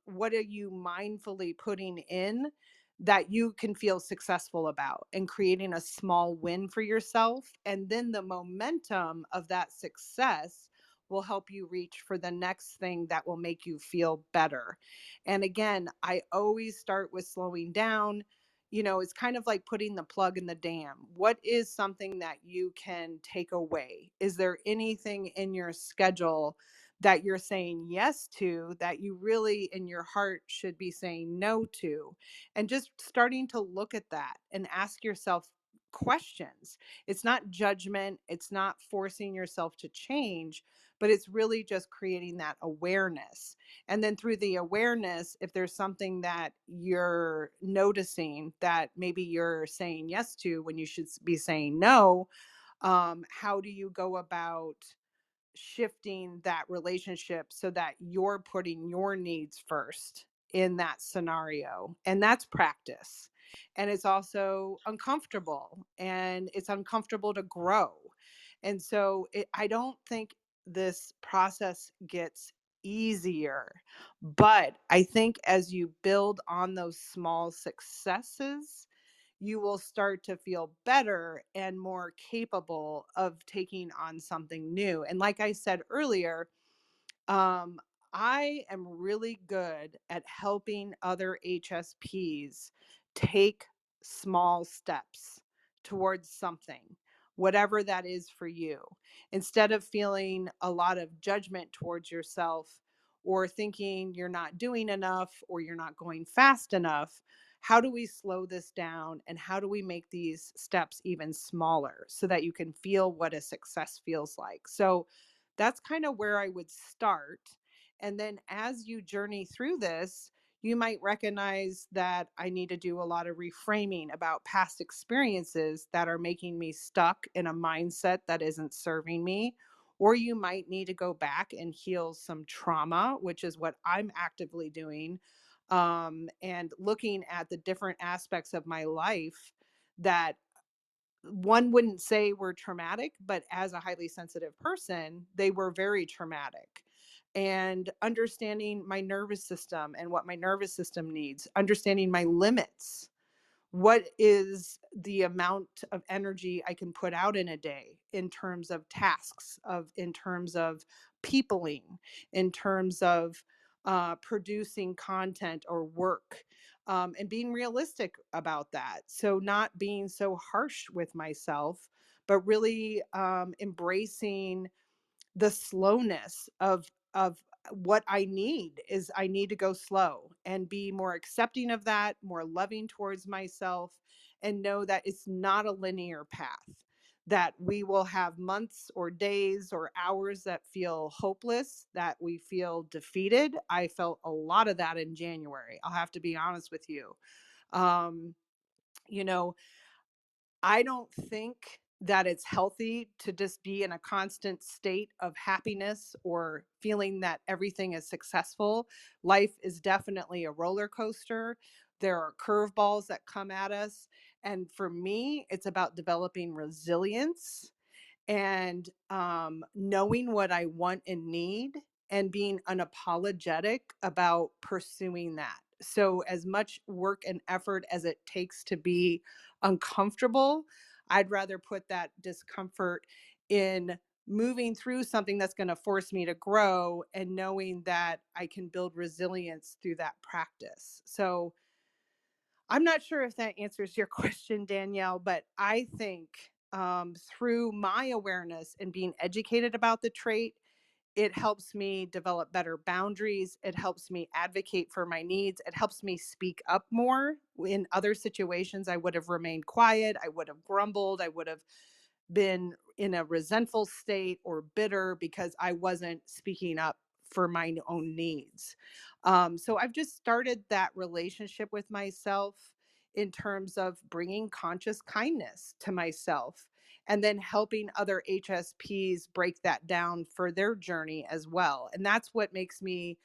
What are you mindfully putting in that you can feel successful about, and creating a small win for yourself? And then the momentum of that success will help you reach for the next thing that will make you feel better. And again, I always start with slowing down. You know, it's kind of like putting the plug in the dam. What is something that you can take away? Is there anything in your schedule that you're saying yes to that you really in your heart should be saying no to? And just starting to look at that and ask yourself questions. It's not judgment, it's not forcing yourself to change, but it's really just creating that awareness. And then through the awareness, if there's something that you're noticing that maybe you're saying yes to when you should be saying no, how do you go about shifting that relationship so that you're putting your needs first in that scenario? And that's practice. And it's also uncomfortable, and it's uncomfortable to grow. And so I don't think this process gets easier, but I think as you build on those small successes, you will start to feel better and more capable of taking on something new. And like I said earlier, um, I am really good at helping other HSPs take small steps towards something, whatever that is for you. Instead of feeling a lot of judgment towards yourself or thinking you're not doing enough or you're not going fast enough, how do we slow this down and how do we make these steps even smaller so that you can feel what a success feels like? So that's kind of where I would start. And then as you journey through this, you might recognize that I need to do a lot of reframing about past experiences that are making me stuck in a mindset that isn't serving me. Or you might need to go back and heal some trauma, which is what I'm actively doing, and looking at the different aspects of my life that one wouldn't say were traumatic, but as a highly sensitive person, they were very traumatic. And understanding my nervous system and what my nervous system needs, understanding my limits. What is the amount of energy I can put out in a day in terms of tasks, of in terms of peopling, in terms of producing content or work, and being realistic about that. So not being so harsh with myself, but really embracing the slowness of what I need. Is I need to go slow and be more accepting of that, more loving towards myself, and know that it's not a linear path, that we will have months or days or hours that feel hopeless, that we feel defeated. I felt a lot of that in January. I'll have to be honest with you. Um, you know, I don't think that it's healthy to just be in a constant state of happiness or feeling that everything is successful. Life is definitely a roller coaster. There are curveballs that come at us. And for me, it's about developing resilience and knowing what I want and need and being unapologetic about pursuing that. So, as much work and effort as it takes to be uncomfortable, I'd rather put that discomfort in moving through something that's going to force me to grow and knowing that I can build resilience through that practice. So, I'm not sure if that answers your question, Danielle, but I think through my awareness and being educated about the trait, it helps me develop better boundaries. It helps me advocate for my needs. It helps me speak up more. In other situations, I would have remained quiet. I would have grumbled. I would have been in a resentful state or bitter because I wasn't speaking up for my own needs. So I've just started that relationship with myself in terms of bringing conscious kindness to myself and then helping other HSPs break that down for their journey as well. And that's what makes me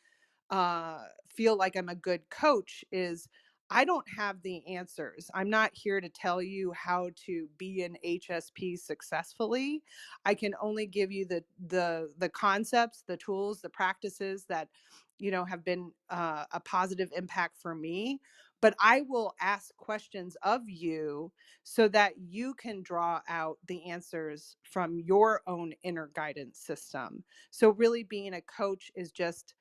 feel like I'm a good coach is I don't have the answers. I'm not here to tell you how to be an HSP successfully. I can only give you the concepts, the tools, the practices that have been a positive impact for me. But I will ask questions of you so that you can draw out the answers from your own inner guidance system. So really being a coach is just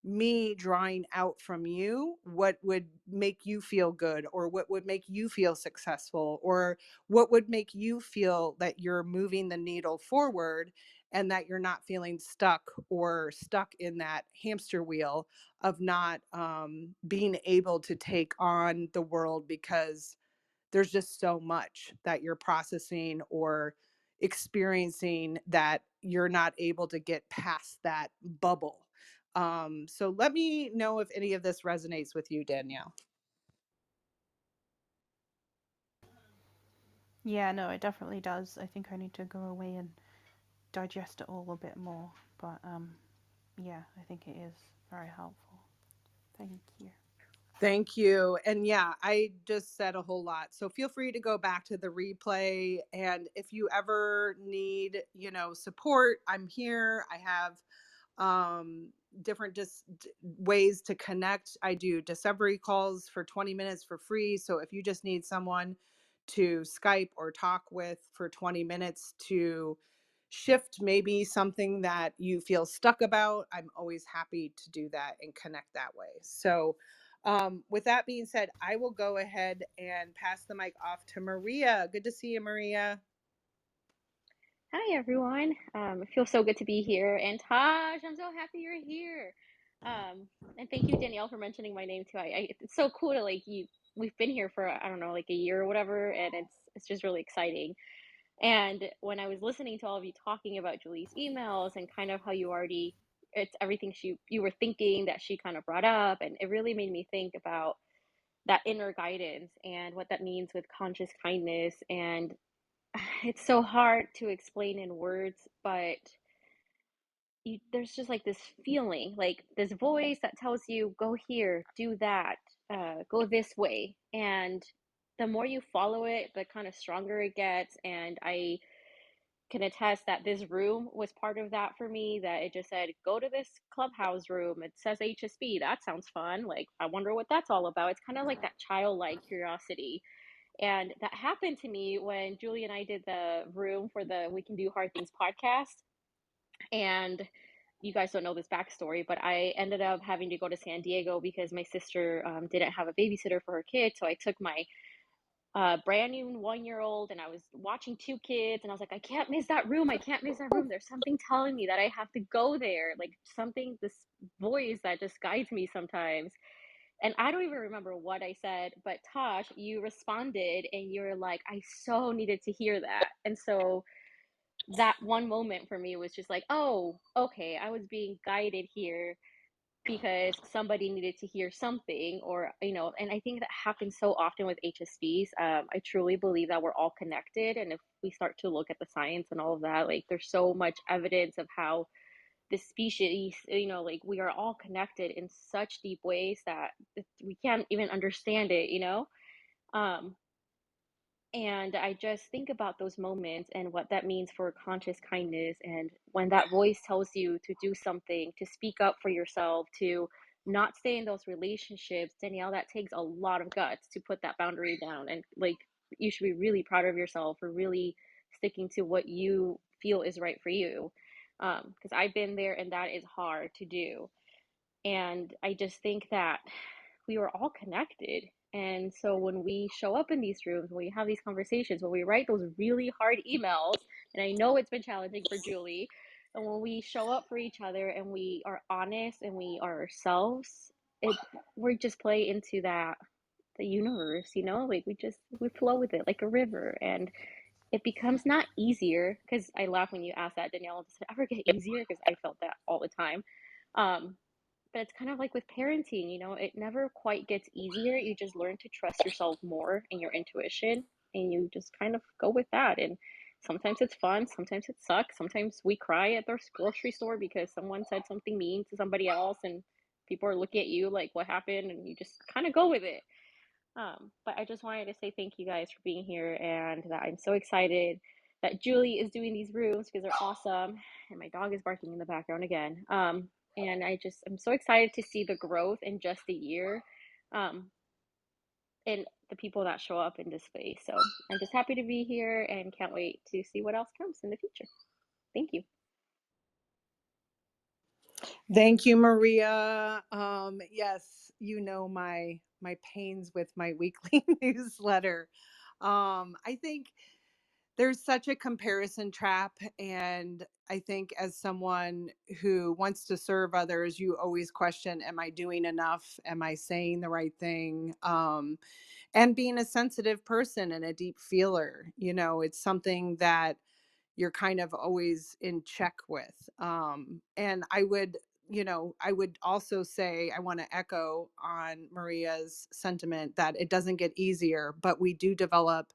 me drawing out from you what would make you feel good or what would make you feel successful or what would make you feel that you're moving the needle forward and that you're not feeling stuck or stuck in that hamster wheel of not being able to take on the world because there's just so much that you're processing or experiencing that you're not able to get past that bubble. So let me know if any of this resonates with you, Danielle. Yeah, no, it definitely does. I think I need to go away and digest it all a bit more. But yeah, I think it is very helpful. Thank you. Thank you. And yeah, I just said a whole lot. So feel free to go back to the replay. And if you ever need, support, I'm here. I have different ways to connect. I do discovery calls for 20 minutes for free. So if you just need someone to Skype or talk with for 20 minutes to shift maybe something that you feel stuck about, I'm always happy to do that and connect that way. So with that being said, I will go ahead and pass the mic off to Maria. Good to see you, Maria. Hi, everyone. It feels so good to be here. And Taj, I'm so happy you're here. And thank you, Danielle, for mentioning my name too. It's so cool to we've been here for, I don't know, like a year or whatever, and it's just really exciting. And when I was listening to all of you talking about Julie's emails and kind of how it's everything you were thinking that she kind of brought up, and it really made me think about that inner guidance and what that means with conscious kindness. And it's so hard to explain in words, but there's just like this feeling, like this voice that tells you, go here, do that, go this way. And the more you follow it, the kind of stronger it gets. And I can attest that this room was part of that for me, that it just said, go to this Clubhouse room. It says HSP. That sounds fun. Like, I wonder what that's all about. It's kind of like that childlike curiosity. And that happened to me when Julie and I did the room for the We Can Do Hard Things podcast. And you guys don't know this backstory, but I ended up having to go to San Diego because my sister didn't have a babysitter for her kid. So I took my brand new 1-year-old and I was watching 2 kids and I was like, I can't miss that room. I can't miss that room. There's something telling me that I have to go there. Like something, this voice that just guides me sometimes. And I don't even remember what I said, but Tosh, you responded and you were like, I so needed to hear that. And so that one moment for me was just like, oh, okay, I was being guided here because somebody needed to hear something, or, and I think that happens so often with HSPs. I truly believe that we're all connected. And if we start to look at the science and all of that, like there's so much evidence of how this species, like we are all connected in such deep ways that we can't even understand it. Um, and I just think about those moments and what that means for conscious kindness. And when that voice tells you to do something, to speak up for yourself, to not stay in those relationships, Danielle, that takes a lot of guts to put that boundary down. And like, you should be really proud of yourself for really sticking to what you feel is right for you. Because I've been there and that is hard to do. And I just think that we were all connected. And so when we show up in these rooms, when we have these conversations, when we write those really hard emails, and I know it's been challenging for Julie, and when we show up for each other and we are honest and we are ourselves, we just play into the universe, like we flow with it like a river. And it becomes not easier, because I laugh when you ask that, Danielle, does it ever get easier? Because I felt that all the time. Um, but it's kind of like with parenting, it never quite gets easier. You just learn to trust yourself more and your intuition, and you just kind of go with that. And sometimes it's fun, sometimes it sucks. Sometimes we cry at the grocery store because someone said something mean to somebody else, and people are looking at you like, what happened? And you just kind of go with it. But I just wanted to say thank you guys for being here, and that I'm so excited that Julie is doing these rooms because they're awesome. And my dog is barking in the background again. And I'm so excited to see the growth in just a year, um, and the people that show up in this space. So I'm just happy to be here and can't wait to see what else comes in the future. Thank you. Thank you, Maria. Yes, you know my pains with my weekly newsletter. I think there's such a comparison trap, and I think as someone who wants to serve others, you always question, am I doing enough? Am I saying the right thing? And being a sensitive person and a deep feeler, it's something that you're kind of always in check with. And I would also say, I want to echo on Maria's sentiment that it doesn't get easier, but we do develop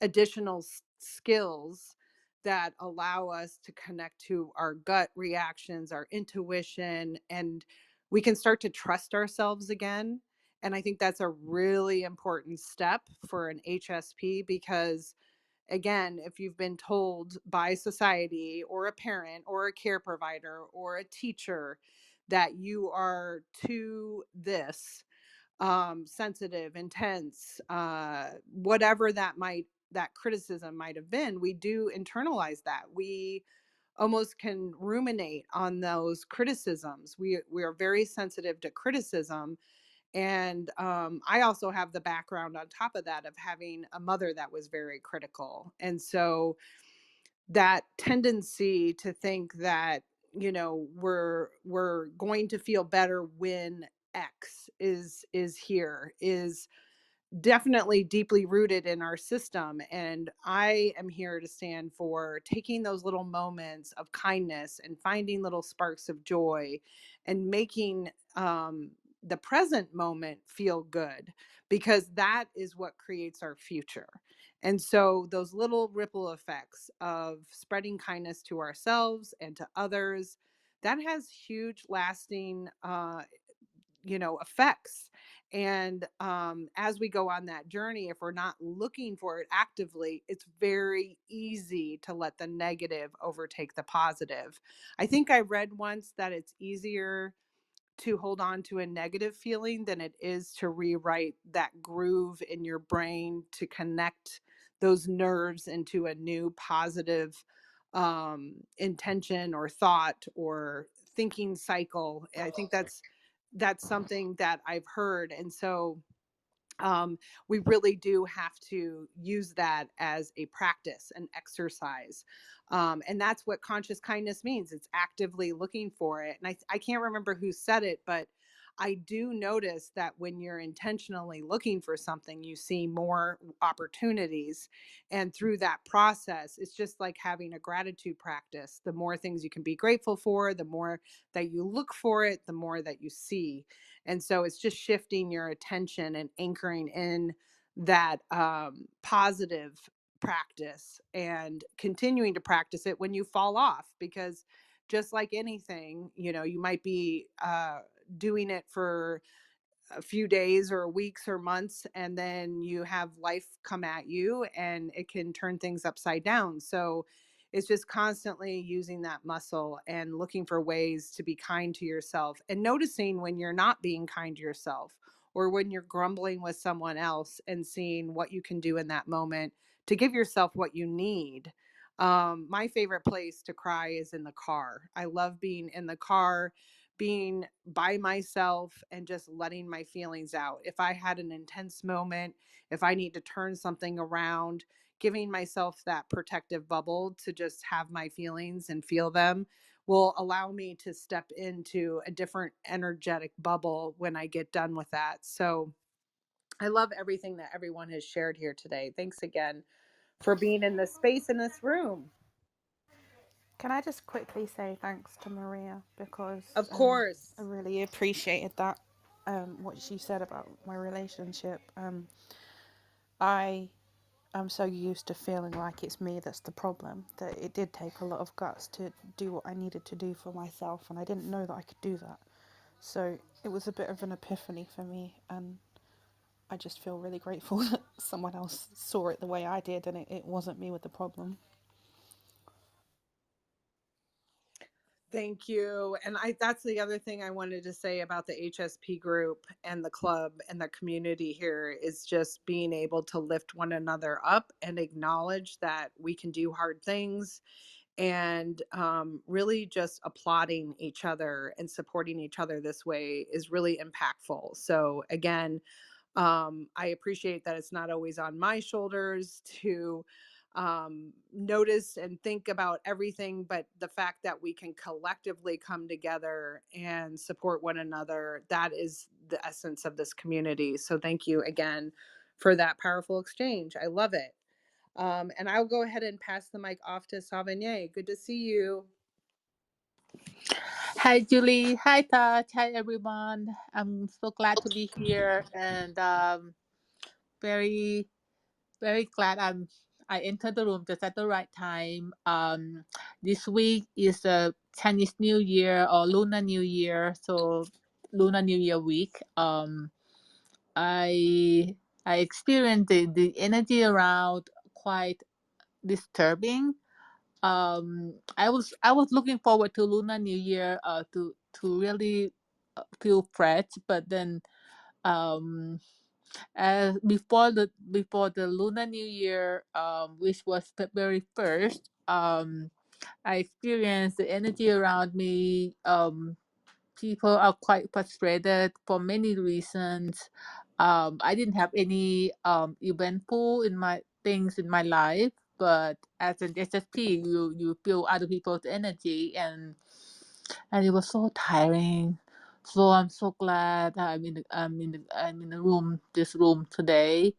additional skills that allow us to connect to our gut reactions, our intuition, and we can start to trust ourselves again. And I think that's a really important step for an HSP because, again, if you've been told by society or a parent or a care provider or a teacher that you are to this, sensitive, intense, whatever that criticism might have been, we do internalize that. We almost can ruminate on those criticisms. We are very sensitive to criticism. And I also have the background on top of that of having a mother that was very critical. And so that tendency to think that, we're going to feel better when X is here is definitely deeply rooted in our system. And I am here to stand for taking those little moments of kindness and finding little sparks of joy and making the present moment feel good, because that is what creates our future. And so those little ripple effects of spreading kindness to ourselves and to others, that has huge lasting effects. And as we go on that journey, if we're not looking for it actively, it's very easy to let the negative overtake the positive. I think I read once that it's easier to hold on to a negative feeling than it is to rewrite that groove in your brain to connect those nerves into a new positive intention or thought or thinking cycle. I think that's something that I've heard. And so we really do have to use that as a practice, an exercise. And that's what conscious kindness means. It's actively looking for it. And I can't remember who said it, but I do notice that when you're intentionally looking for something, you see more opportunities. And through that process, it's just like having a gratitude practice. The more things you can be grateful for, the more that you look for it, the more that you see. And so it's just shifting your attention and anchoring in that positive practice and continuing to practice it when you fall off. Because just like anything, you might be doing it for a few days or weeks or months, and then you have life come at you and it can turn things upside down. So it's just constantly using that muscle and looking for ways to be kind to yourself and noticing when you're not being kind to yourself or when you're grumbling with someone else and seeing what you can do in that moment to give yourself what you need. My favorite place to cry is in the car. I love being in the car, being by myself and just letting my feelings out. If I had an intense moment, if I need to turn something around, giving myself that protective bubble to just have my feelings and feel them will allow me to step into a different energetic bubble when I get done with that. So I love everything that everyone has shared here today. Thanks again for being in this space in this room. Can I just quickly say thanks to Maria because Of I course. really appreciated that what she said about my relationship. I am so used to feeling like it's me that's the problem that it did take a lot of guts to do what I needed to do for myself, and I didn't know that I could do that. So it was a bit of an epiphany for me, and I just feel really grateful that someone else saw it the way I did, and it wasn't me with the problem. Thank you. And that's the other thing I wanted to say about the HSP group and the club and the community here is just being able to lift one another up and acknowledge that we can do hard things, and really just applauding each other and supporting each other this way is really impactful. So again, I appreciate that it's not always on my shoulders to notice and think about everything, but the fact that we can collectively come together and support one another, that is the essence of this community. So thank you again for that powerful exchange. I love it. And I'll go ahead and pass the mic off to Sauvigny. Good to see you. Hi, Julie. Hi, Todd. Hi, everyone. I'm so glad to be here and very, very glad I entered the room just at the right time. This week is the Chinese New Year or Lunar New Year, so Lunar New Year week. I I experienced the energy around quite disturbing. I was looking forward to Lunar New Year to really feel fresh, but then um before the Lunar New Year, which was February 1st, I experienced the energy around me. People are quite frustrated for many reasons. I didn't have any eventful in my things in my life, but as an SSP, you feel other people's energy, and it was so tiring. So I'm so glad I'm in the room, this room today,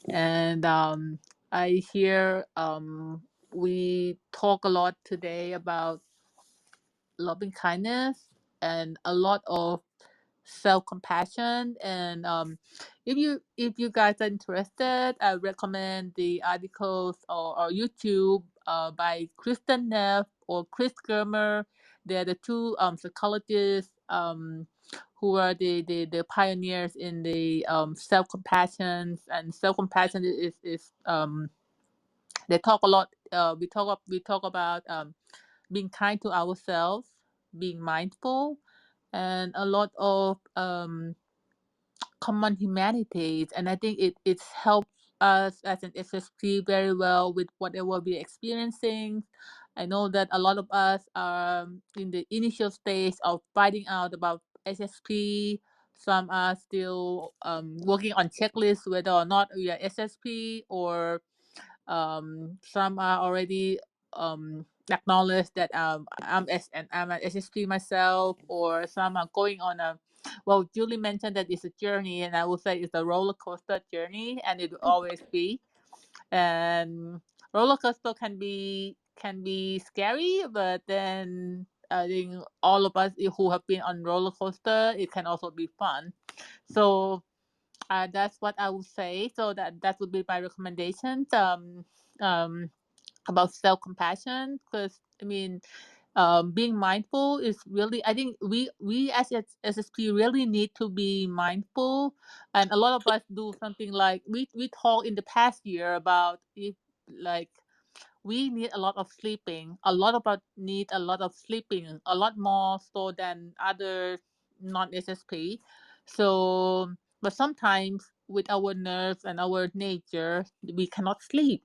and I hear we talk a lot today about loving kindness and a lot of self compassion. And if you guys are interested, I recommend the articles or YouTube by Kristen Neff or Chris Germer. They're the two psychologists who are the pioneers in the self compassion. And self compassion is they talk a lot. We talk about being kind to ourselves, being mindful, and a lot of common humanities. And I think it's helped us as an SSP very well with whatever we're experiencing. I know that a lot of us are in the initial stage of finding out about SSP. Some are still working on checklists whether or not we are SSP, or some are already acknowledged that I'm an SSP myself, or some are going on a, well, Julie mentioned that it's a journey, and I would say it's a roller coaster journey, and it will always be. And roller coaster can be scary, but then I think all of us who have been on roller coaster, it can also be fun. So that's what I would say. So that would be my recommendations. Um, about self compassion, because I mean, being mindful is really, I think we as SSP really need to be mindful. And a lot of us do something like we talked in the past year about, if like, we need a lot of sleeping. A lot of us need a lot of sleeping, a lot more so than other non SSP. So, but sometimes with our nerves and our nature, we cannot sleep.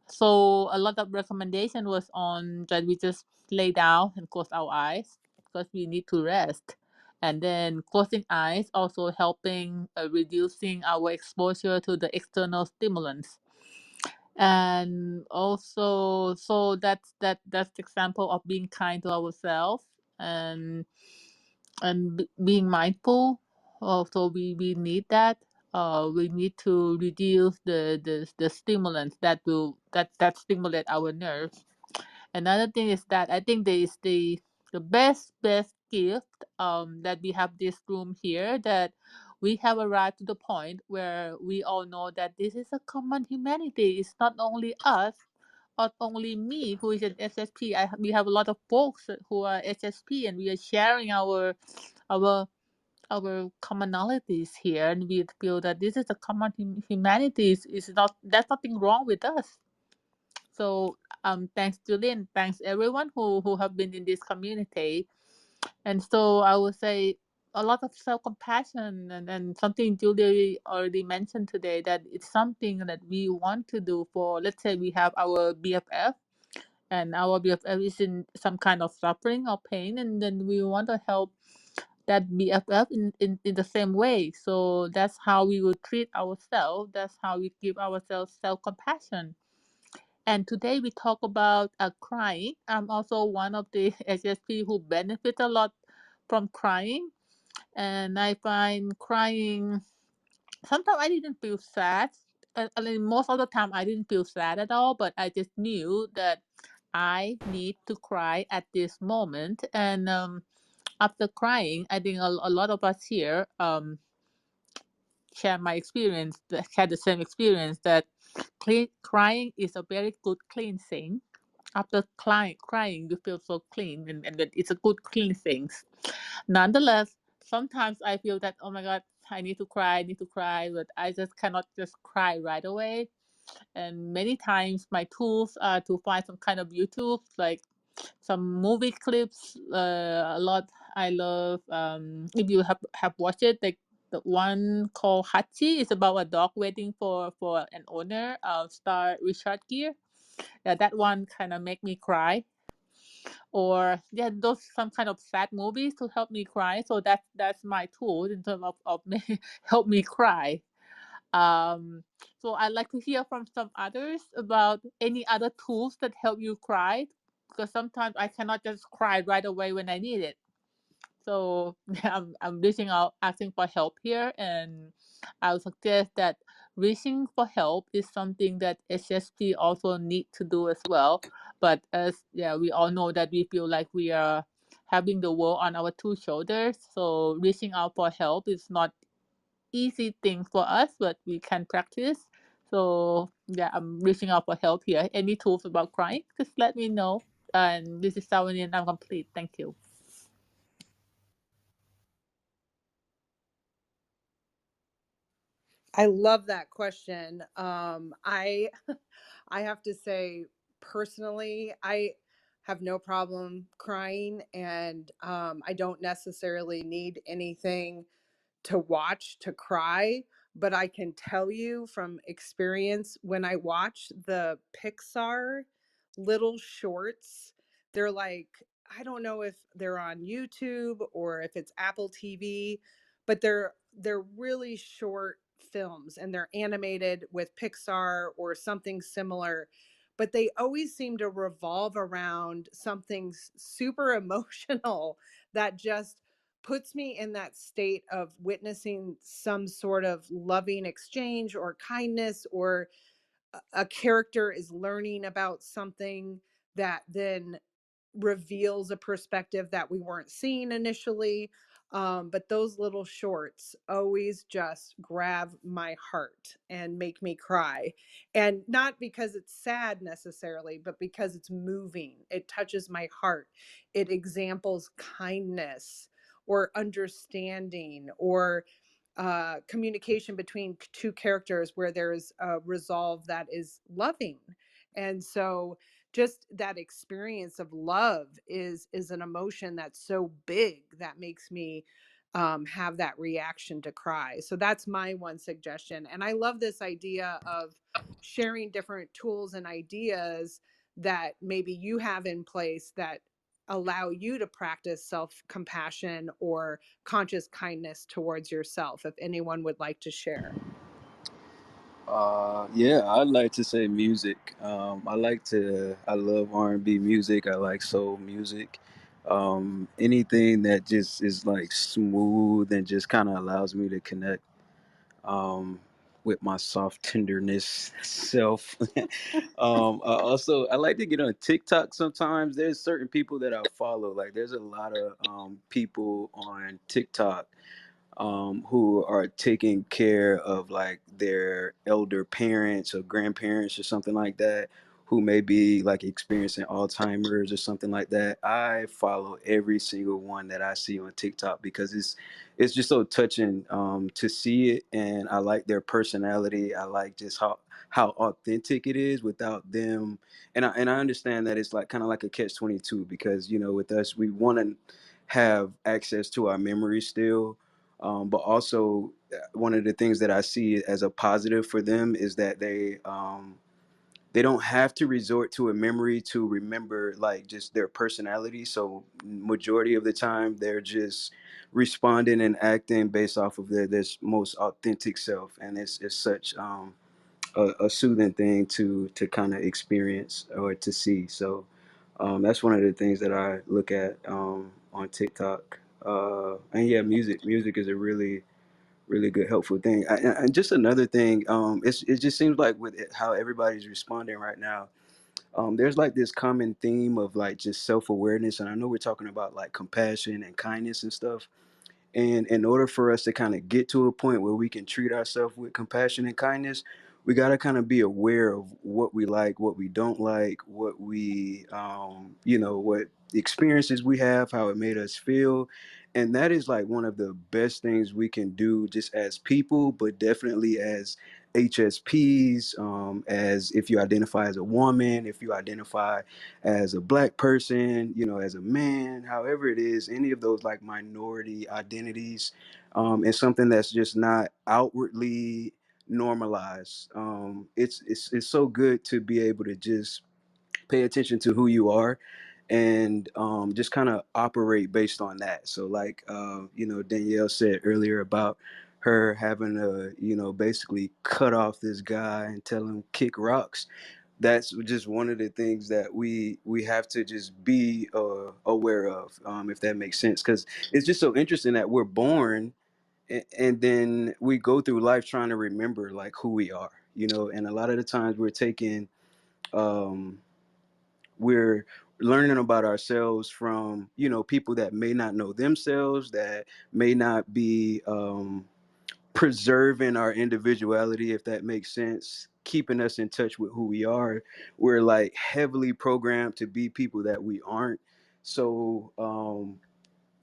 So a lot of recommendation was on that we just lay down and close our eyes because we need to rest. And then closing eyes also helping reducing our exposure to the external stimulants. And also, so that's the example of being kind to ourselves, and being mindful. Also, we need that. We need to reduce the stimulants that stimulate our nerves. Another thing is that I think there is the best gift that we have this room here, that we have arrived to the point where we all know that this is a common humanity. It's not only us, not only me who is an SSP. We have a lot of folks who are SSP, and we are sharing our our commonalities here, and we feel that this is a common humanity. Is not, there's nothing wrong with us. So thanks Julian, thanks everyone who have been in this community. And so I would say a lot of self-compassion, and something Julie already mentioned today, that it's something that we want to do. For, let's say we have our BFF, and our BFF is in some kind of suffering or pain, and then we want to help that BFF in the same way. So that's how we will treat ourselves. That's how we give ourselves self-compassion. And today we talk about crying. I'm also one of the HSP who benefit a lot from crying. And I find crying, sometimes I didn't feel sad. I mean, most of the time I didn't feel sad at all, but I just knew that I need to cry at this moment. And after crying, I think a lot of us here share my experience, had the same experience, that crying is a very good cleansing. After crying, you feel so clean, and that it's a good cleansing. Nonetheless, sometimes I feel that, oh my God, I need to cry, but I just cannot just cry right away. And many times my tools are to find some kind of YouTube, like some movie clips. A lot I love. If you have watched it, like the one called Hachi, is about a dog waiting for an owner. Star Richard Gere. Yeah, that one kind of make me cry. Or yeah, those some kind of sad movies to help me cry. So that's my tool in terms of help me cry. Um, so I'd like to hear from some others about any other tools that help you cry, because sometimes I cannot just cry right away when I need it. So I'm reaching out, asking for help here, and I would suggest that reaching for help is something that HSP also need to do as well. But as we all know that we feel like we are having the world on our two shoulders. So reaching out for help is not easy thing for us, but we can practice. So I'm reaching out for help here. Any tools about crying, just let me know. And this is Savani, and I'm complete. Thank you. I love that question. I I have to say, personally, I have no problem crying, and I don't necessarily need anything to watch to cry, but I can tell you from experience, when I watch the Pixar little shorts, they're like, I don't know if they're on YouTube or if it's Apple TV, but they're really short films, and they're animated with Pixar or something similar, but they always seem to revolve around something super emotional that just puts me in that state of witnessing some sort of loving exchange or kindness, or a character is learning about something that then reveals a perspective that we weren't seeing initially. But those little shorts always just grab my heart and make me cry. And not because it's sad necessarily, but because it's moving. It touches my heart. It examples kindness or understanding, or communication between two characters where there's a resolve that is loving. And so just that experience of love is an emotion that's so big that makes me have that reaction to cry. So that's my one suggestion. And I love this idea of sharing different tools and ideas that maybe you have in place that allow you to practice self-compassion or conscious kindness towards yourself, if anyone would like to share. Yeah, I'd like to say music. I love R&B music. I like soul music. Anything that just is like smooth and just kind of allows me to connect. Um, with my soft tenderness self. I like to get on TikTok sometimes. There's certain people that I follow. Like there's a lot of people on TikTok who are taking care of like their elder parents or grandparents or something like that, who may be like experiencing Alzheimer's or something like that. I follow every single one that I see on TikTok because it's just so touching to see it, and I like their personality. I like just how authentic it is without them, and I understand that it's like kind of like a catch-22 because with us we want to have access to our memories still, but also one of the things that I see as a positive for them is that they don't have to resort to a memory to remember like just their personality. So majority of the time they're just responding and acting based off of their this most authentic self, and it's such a soothing thing to kind of experience or to see. So that's one of the things that I look at on TikTok. And yeah, music is a really good helpful thing. And just another thing, it just seems like with how everybody's responding right now, there's like this common theme of like just self-awareness, and I know we're talking about like compassion and kindness and stuff, and in order for us to kind of get to a point where we can treat ourselves with compassion and kindness, we got to kind of be aware of what we like, what we don't like, what we, what experiences we have, how it made us feel. And that is like one of the best things we can do just as people, but definitely as HSPs, as if you identify as a woman, if you identify as a black person, as a man, however it is, any of those like minority identities, is something that's just not outwardly normalized. It's so good to be able to just pay attention to who you are and just kind of operate based on that. So like Danielle said earlier about her having to basically cut off this guy and tell him kick rocks. That's just one of the things that we have to just be aware of, if that makes sense, because it's just so interesting that we're born and then we go through life trying to remember like who we are, and a lot of the times um, we're learning about ourselves from people that may not know themselves, that may not be preserving our individuality, if that makes sense, keeping us in touch with who we are. We're like heavily programmed to be people that we aren't. So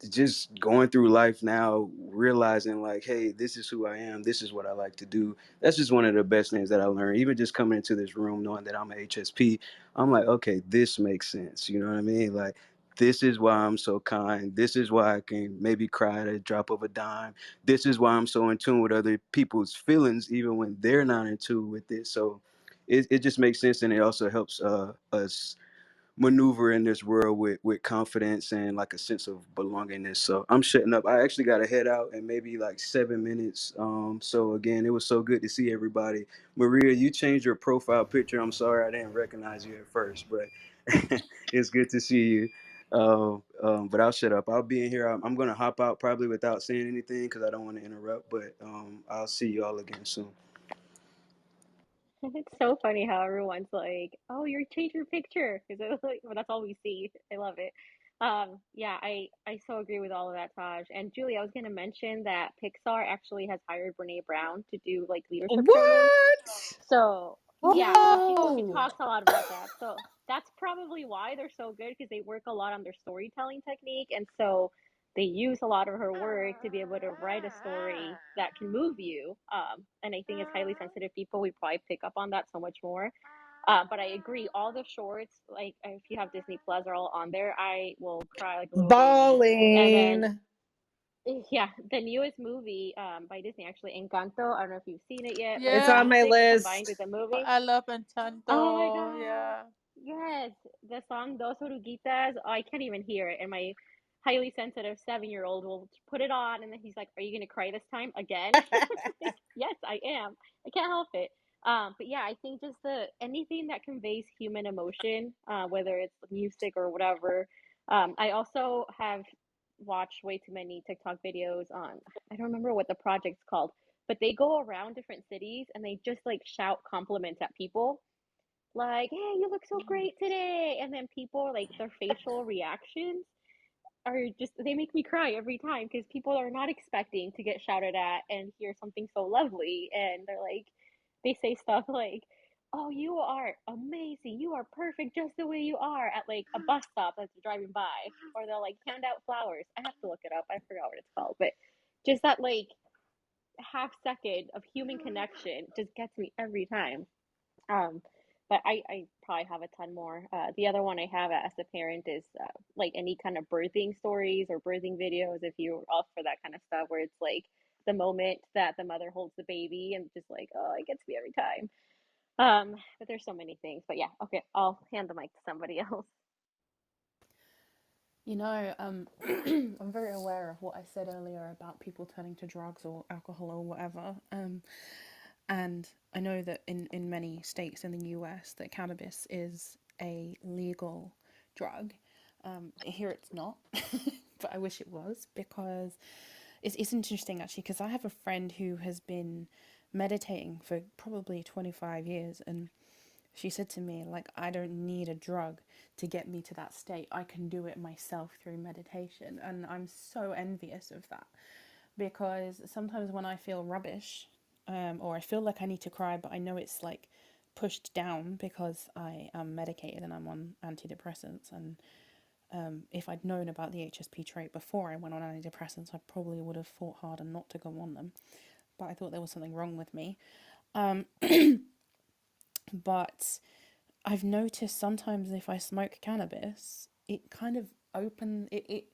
just going through life now realizing like, hey, this is who I am, this is what I like to do. That's just one of the best things that I learned, even just coming into this room knowing that I'm a HSP. I'm like, okay, this makes sense, you know what I mean? Like, this is why I'm so kind, this is why I can maybe cry at a drop of a dime, this is why I'm so in tune with other people's feelings even when they're not in tune with it. So it just makes sense, and it also helps us maneuver in this world with confidence and like a sense of belongingness. So I'm shutting up. I actually got to head out in maybe like 7 minutes. So again, it was so good to see everybody. Maria, you changed your profile picture. I'm sorry I didn't recognize you at first, but it's good to see you. But I'll shut up. I'll be in here. I'm gonna hop out probably without saying anything because I don't want to interrupt. But I'll see you all again soon. It's so funny how everyone's like, "Oh, you changed your picture," because like, well, that's all we see. I love it. Yeah, I so agree with all of that, Taj. And Julie, I was gonna mention that Pixar actually has hired Brene Brown to do like leadership training. What? So yeah, so she Oh, talks a lot about that. So that's probably why they're so good because they work a lot on their storytelling technique, and so they use a lot of her work to be able to write a story that can move you. And I think as highly sensitive people, we probably pick up on that so much more. But I agree, all the shorts, like if you have Disney Plus, are all on there. I will cry like a little baby. And then bawling. yeah, the newest movie by Disney, actually, Encanto. I don't know if you've seen it yet, but the It's on Yeah, my music combined with list. the movie. I love Oh my Encanto. God. Yeah. Yes, the song Dos Oruguitas. Oh, I can't even hear it. And my highly sensitive 7-year-old will put it on and then he's like, "Are you gonna cry this time again?" Like, yes, I am. I can't help it. But yeah, I think just the anything that conveys human emotion, whether it's music or whatever. I also have watched way too many TikTok videos on, I don't remember what the project's called, but they go around different cities and they just like shout compliments at people like, hey, you look so great today. And then people, like, their facial reactions are just, they make me cry every time because people are not expecting to get shouted at and hear something so lovely. And they're like, they say stuff like, oh, you are amazing. You are perfect just the way you are at like a bus stop as you're driving by. Or they'll like hand out flowers. I have to look it up. I forgot what it's called. But just that like half second of human connection just gets me every time. Um, but I probably have a ton more. The other one I have as a parent is like any kind of birthing stories or birthing videos, if you're up for that kind of stuff, where it's like the moment that the mother holds the baby and just like, oh, it gets me every time. But there's so many things. But yeah, okay, I'll hand the mic to somebody else. You know, I'm very aware of what I said earlier about people turning to drugs or alcohol or whatever. And I know that in many states in the US that cannabis is a legal drug. Here it's not, but I wish it was because it's interesting actually because I have a friend who has been meditating for probably 25 years, and she said to me, like, I don't need a drug to get me to that state. I can do it myself through meditation. And I'm so envious of that because sometimes when I feel rubbish, or I feel like I need to cry, but I know it's like pushed down because I am medicated and I'm on antidepressants. And if I'd known about the HSP trait before I went on antidepressants, I probably would have fought harder not to go on them. But I thought there was something wrong with me. But I've noticed sometimes if I smoke cannabis, it kind of it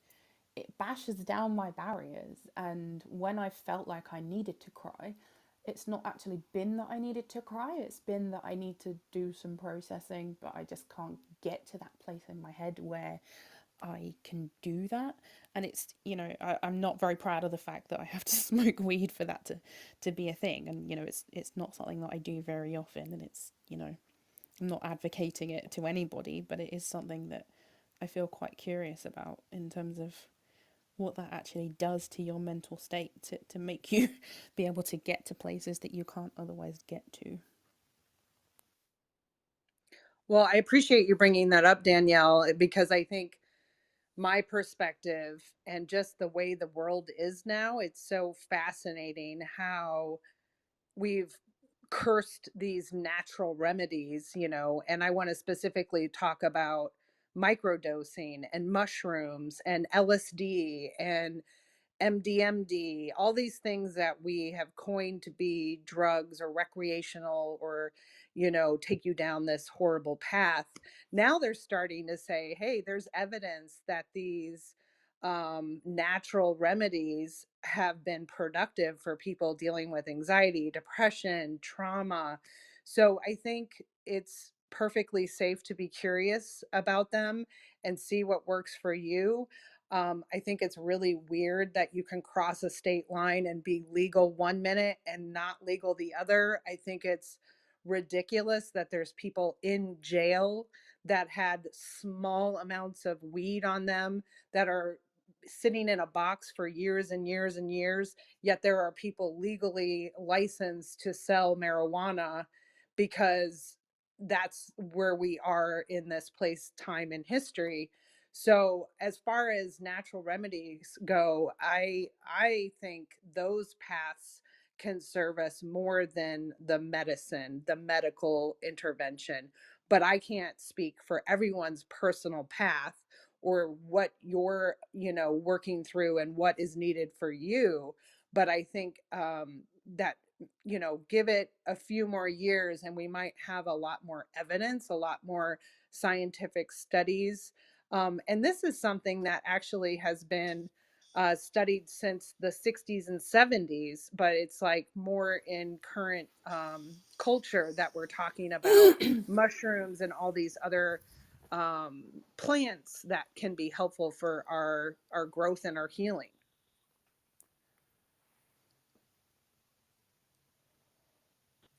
bashes down my barriers. And when I felt like I needed to cry, it's not actually been that I needed to cry, it's been that I need to do some processing, but I just can't get to that place in my head where I can do that. And it's, I'm not very proud of the fact that I have to smoke weed for that to be a thing. And, it's not something that I do very often. And it's, I'm not advocating it to anybody, but it is something that I feel quite curious about in terms of what that actually does to your mental state to make you be able to get to places that you can't otherwise get to. Well, I appreciate you bringing that up, Danielle, because I think my perspective and just the way the world is now, it's so fascinating how we've cursed these natural remedies, and I want to specifically talk about microdosing and mushrooms and LSD and MDMD, all these things that we have coined to be drugs or recreational or, take you down this horrible path. Now they're starting to say, hey, there's evidence that these natural remedies have been productive for people dealing with anxiety, depression, trauma. So I think it's perfectly safe to be curious about them and see what works for you. I think it's really weird that you can cross a state line and be legal one minute and not legal the other. I think it's ridiculous that there's people in jail that had small amounts of weed on them that are sitting in a box for years and years and years, yet there are people legally licensed to sell marijuana because that's where we are in this place, time in history. So as far as natural remedies go, I think those paths can serve us more than the medicine, the medical intervention. But I can't speak for everyone's personal path or what you're, working through and what is needed for you. But I think that, give it a few more years and we might have a lot more evidence, a lot more scientific studies, and this is something that actually has been studied since the 60s and 70s, but it's like more in current culture that we're talking about mushrooms and all these other plants that can be helpful for our growth and our healing.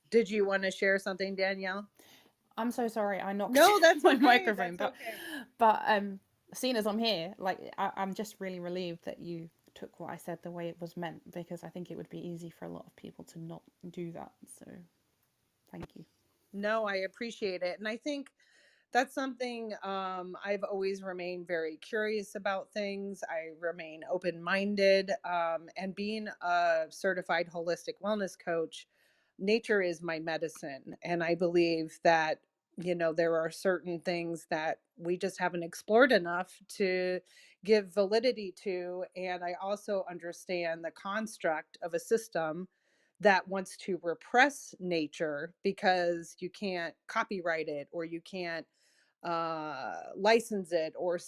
Did you want to share something, Danielle? I'm so sorry I knocked No, that's my okay. microphone, That's okay. but seeing as I'm here, like I'm just really relieved that you took what I said the way it was meant, because I think it would be easy for a lot of people to not do that. So thank you. No, I appreciate it. And I think that's something I've always remained very curious about things. I remain open minded. And being a certified holistic wellness coach, nature is my medicine. And I believe that, there are certain things that we just haven't explored enough to give validity to. And I also understand the construct of a system that wants to repress nature because you can't copyright it, or you can't license it, or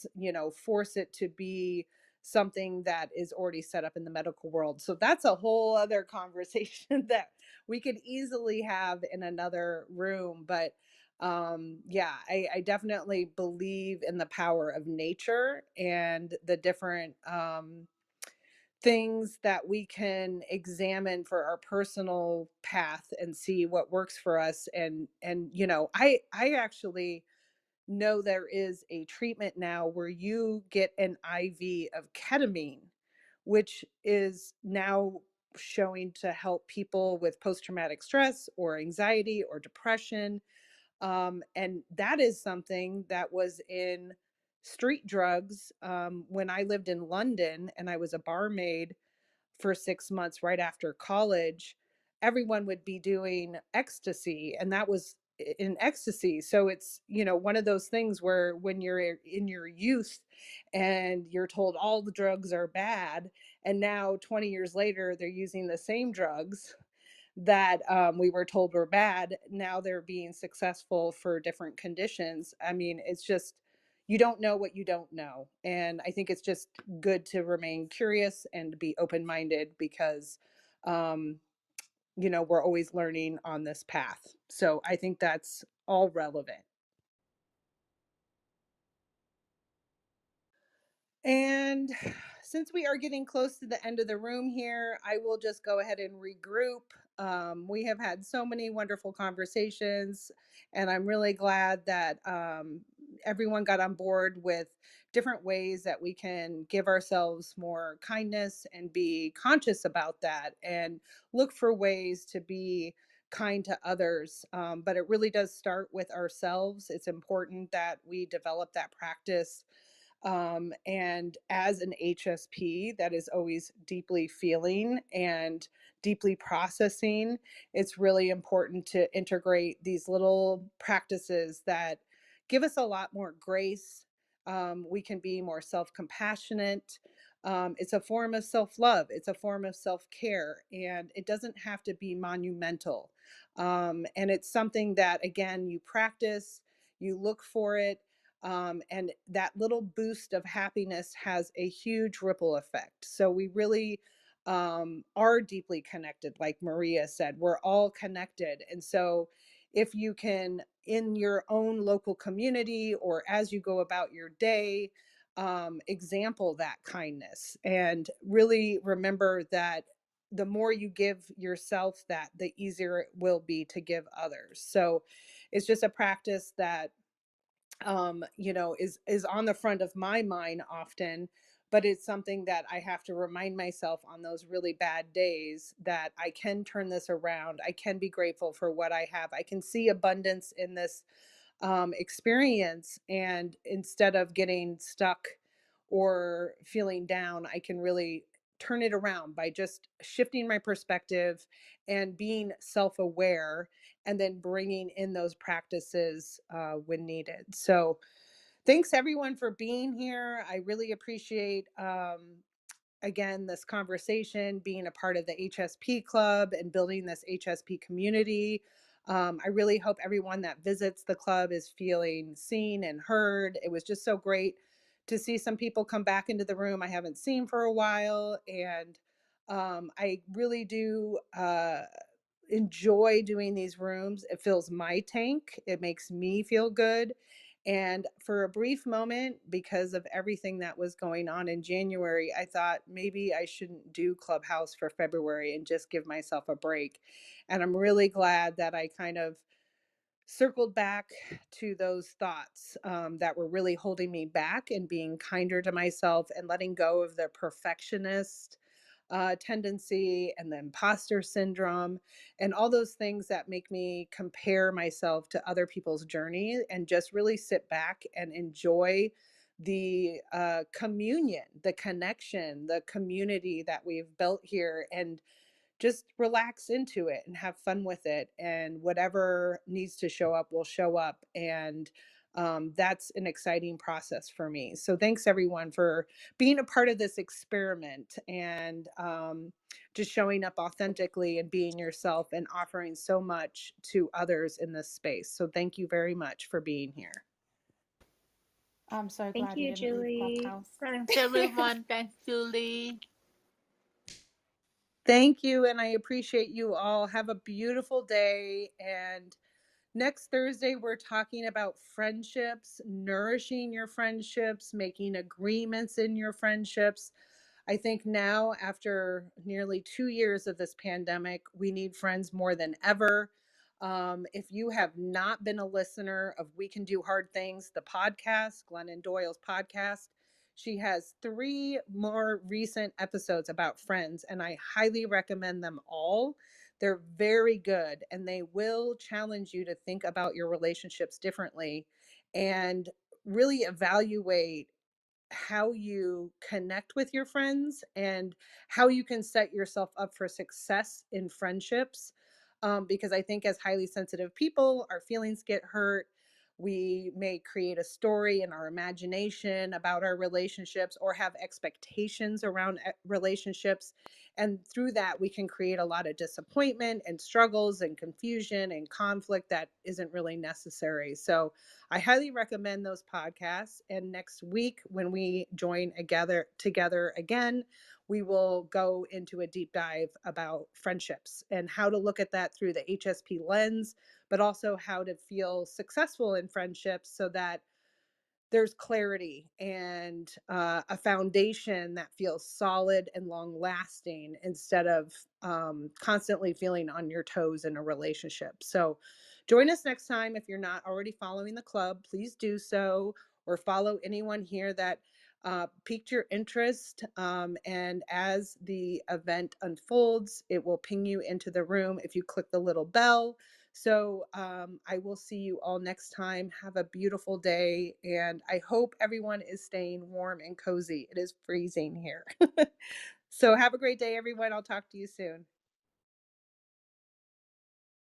force it to be something that is already set up in the medical world. So that's a whole other conversation that we could easily have in another room. But yeah, I definitely believe in the power of nature and the different things that we can examine for our personal path and see what works for us. And I actually know there is a treatment now where you get an IV of ketamine, which is now showing to help people with post traumatic stress or anxiety or depression. And that is something that was in street drugs when I lived in London and I was a barmaid for 6 months right after college. Everyone would be doing ecstasy, and that was in ecstasy. So it's, one of those things where when you're in your youth and you're told all the drugs are bad, and now 20 years later, they're using the same drugs that we were told were bad. Now they're being successful for different conditions. I mean, it's just, you don't know what you don't know. And I think it's just good to remain curious and to be open minded because, um, we're always learning on this path. So I think that's all relevant. And since we are getting close to the end of the room here, I will just go ahead and regroup. We have had so many wonderful conversations, and I'm really glad that everyone got on board with different ways that we can give ourselves more kindness and be conscious about that and look for ways to be kind to others. But it really does start with ourselves. It's important that we develop that practice, and as an HSP that is always deeply feeling and deeply processing, it's really important to integrate these little practices that give us a lot more grace. We can be more self compassionate. It's a form of self love, it's a form of self care, and it doesn't have to be monumental. And it's something that, again, you practice, you look for it, and that little boost of happiness has a huge ripple effect. So we really are deeply connected. Like Maria said, we're all connected. And so if you can, in your own local community or as you go about your day, example that kindness and really remember that the more you give yourself that, the easier it will be to give others. So it's just a practice that is on the front of my mind often, but it's something that I have to remind myself on those really bad days that I can turn this around. I can be grateful for what I have. I can see abundance in this experience. And instead of getting stuck or feeling down, I can really turn it around by just shifting my perspective and being self aware, and then bringing in those practices when needed. So, thanks everyone for being here. I really appreciate again, this conversation, being a part of the HSP club and building this HSP community. I really hope everyone that visits the club is feeling seen and heard. It was just so great to see some people come back into the room I haven't seen for a while. And I really do enjoy doing these rooms. It fills my tank, it makes me feel good. And for a brief moment, because of everything that was going on in January, I thought maybe I shouldn't do Clubhouse for February and just give myself a break. And I'm really glad that I kind of circled back to those thoughts that were really holding me back, and being kinder to myself and letting go of the perfectionist tendency and the imposter syndrome and all those things that make me compare myself to other people's journey, and just really sit back and enjoy the communion, the connection, the community that we've built here, and just relax into it and have fun with it. And whatever needs to show up will show up. And that's an exciting process for me. So thanks everyone for being a part of this experiment, and just showing up authentically and being yourself and offering so much to others in this space. So thank you very much for being here. I'm so Thank glad you you, didn't leave Julie. Clubhouse. Thanks, everyone. Thanks, Julie. Thank you. And I appreciate you all. Have a beautiful day. And next Thursday, we're talking about friendships, nourishing your friendships, making agreements in your friendships. I think now, after nearly 2 years of this pandemic, we need friends more than ever. If you have not been a listener of We Can Do Hard Things, the podcast, Glennon Doyle's podcast, she has 3 more recent episodes about friends, and I highly recommend them all. They're very good, and they will challenge you to think about your relationships differently and really evaluate how you connect with your friends and how you can set yourself up for success in friendships. Because I think, as highly sensitive people, our feelings get hurt. We may create a story in our imagination about our relationships, or have expectations around relationships. And through that, we can create a lot of disappointment and struggles and confusion and conflict that isn't really necessary. So, I highly recommend those podcasts. And next week, when we join together again, we will go into a deep dive about friendships and how to look at that through the HSP lens, but also how to feel successful in friendships so that there's clarity and a foundation that feels solid and long lasting, instead of constantly feeling on your toes in a relationship. So join us next time. If you're not already following the club, please do so, or follow anyone here that piqued your interest. And as the event unfolds, it will ping you into the room if you click the little bell. So I will see you all next time. Have a beautiful day. And I hope everyone is staying warm and cozy. It is freezing here. So have a great day, everyone. I'll talk to you soon.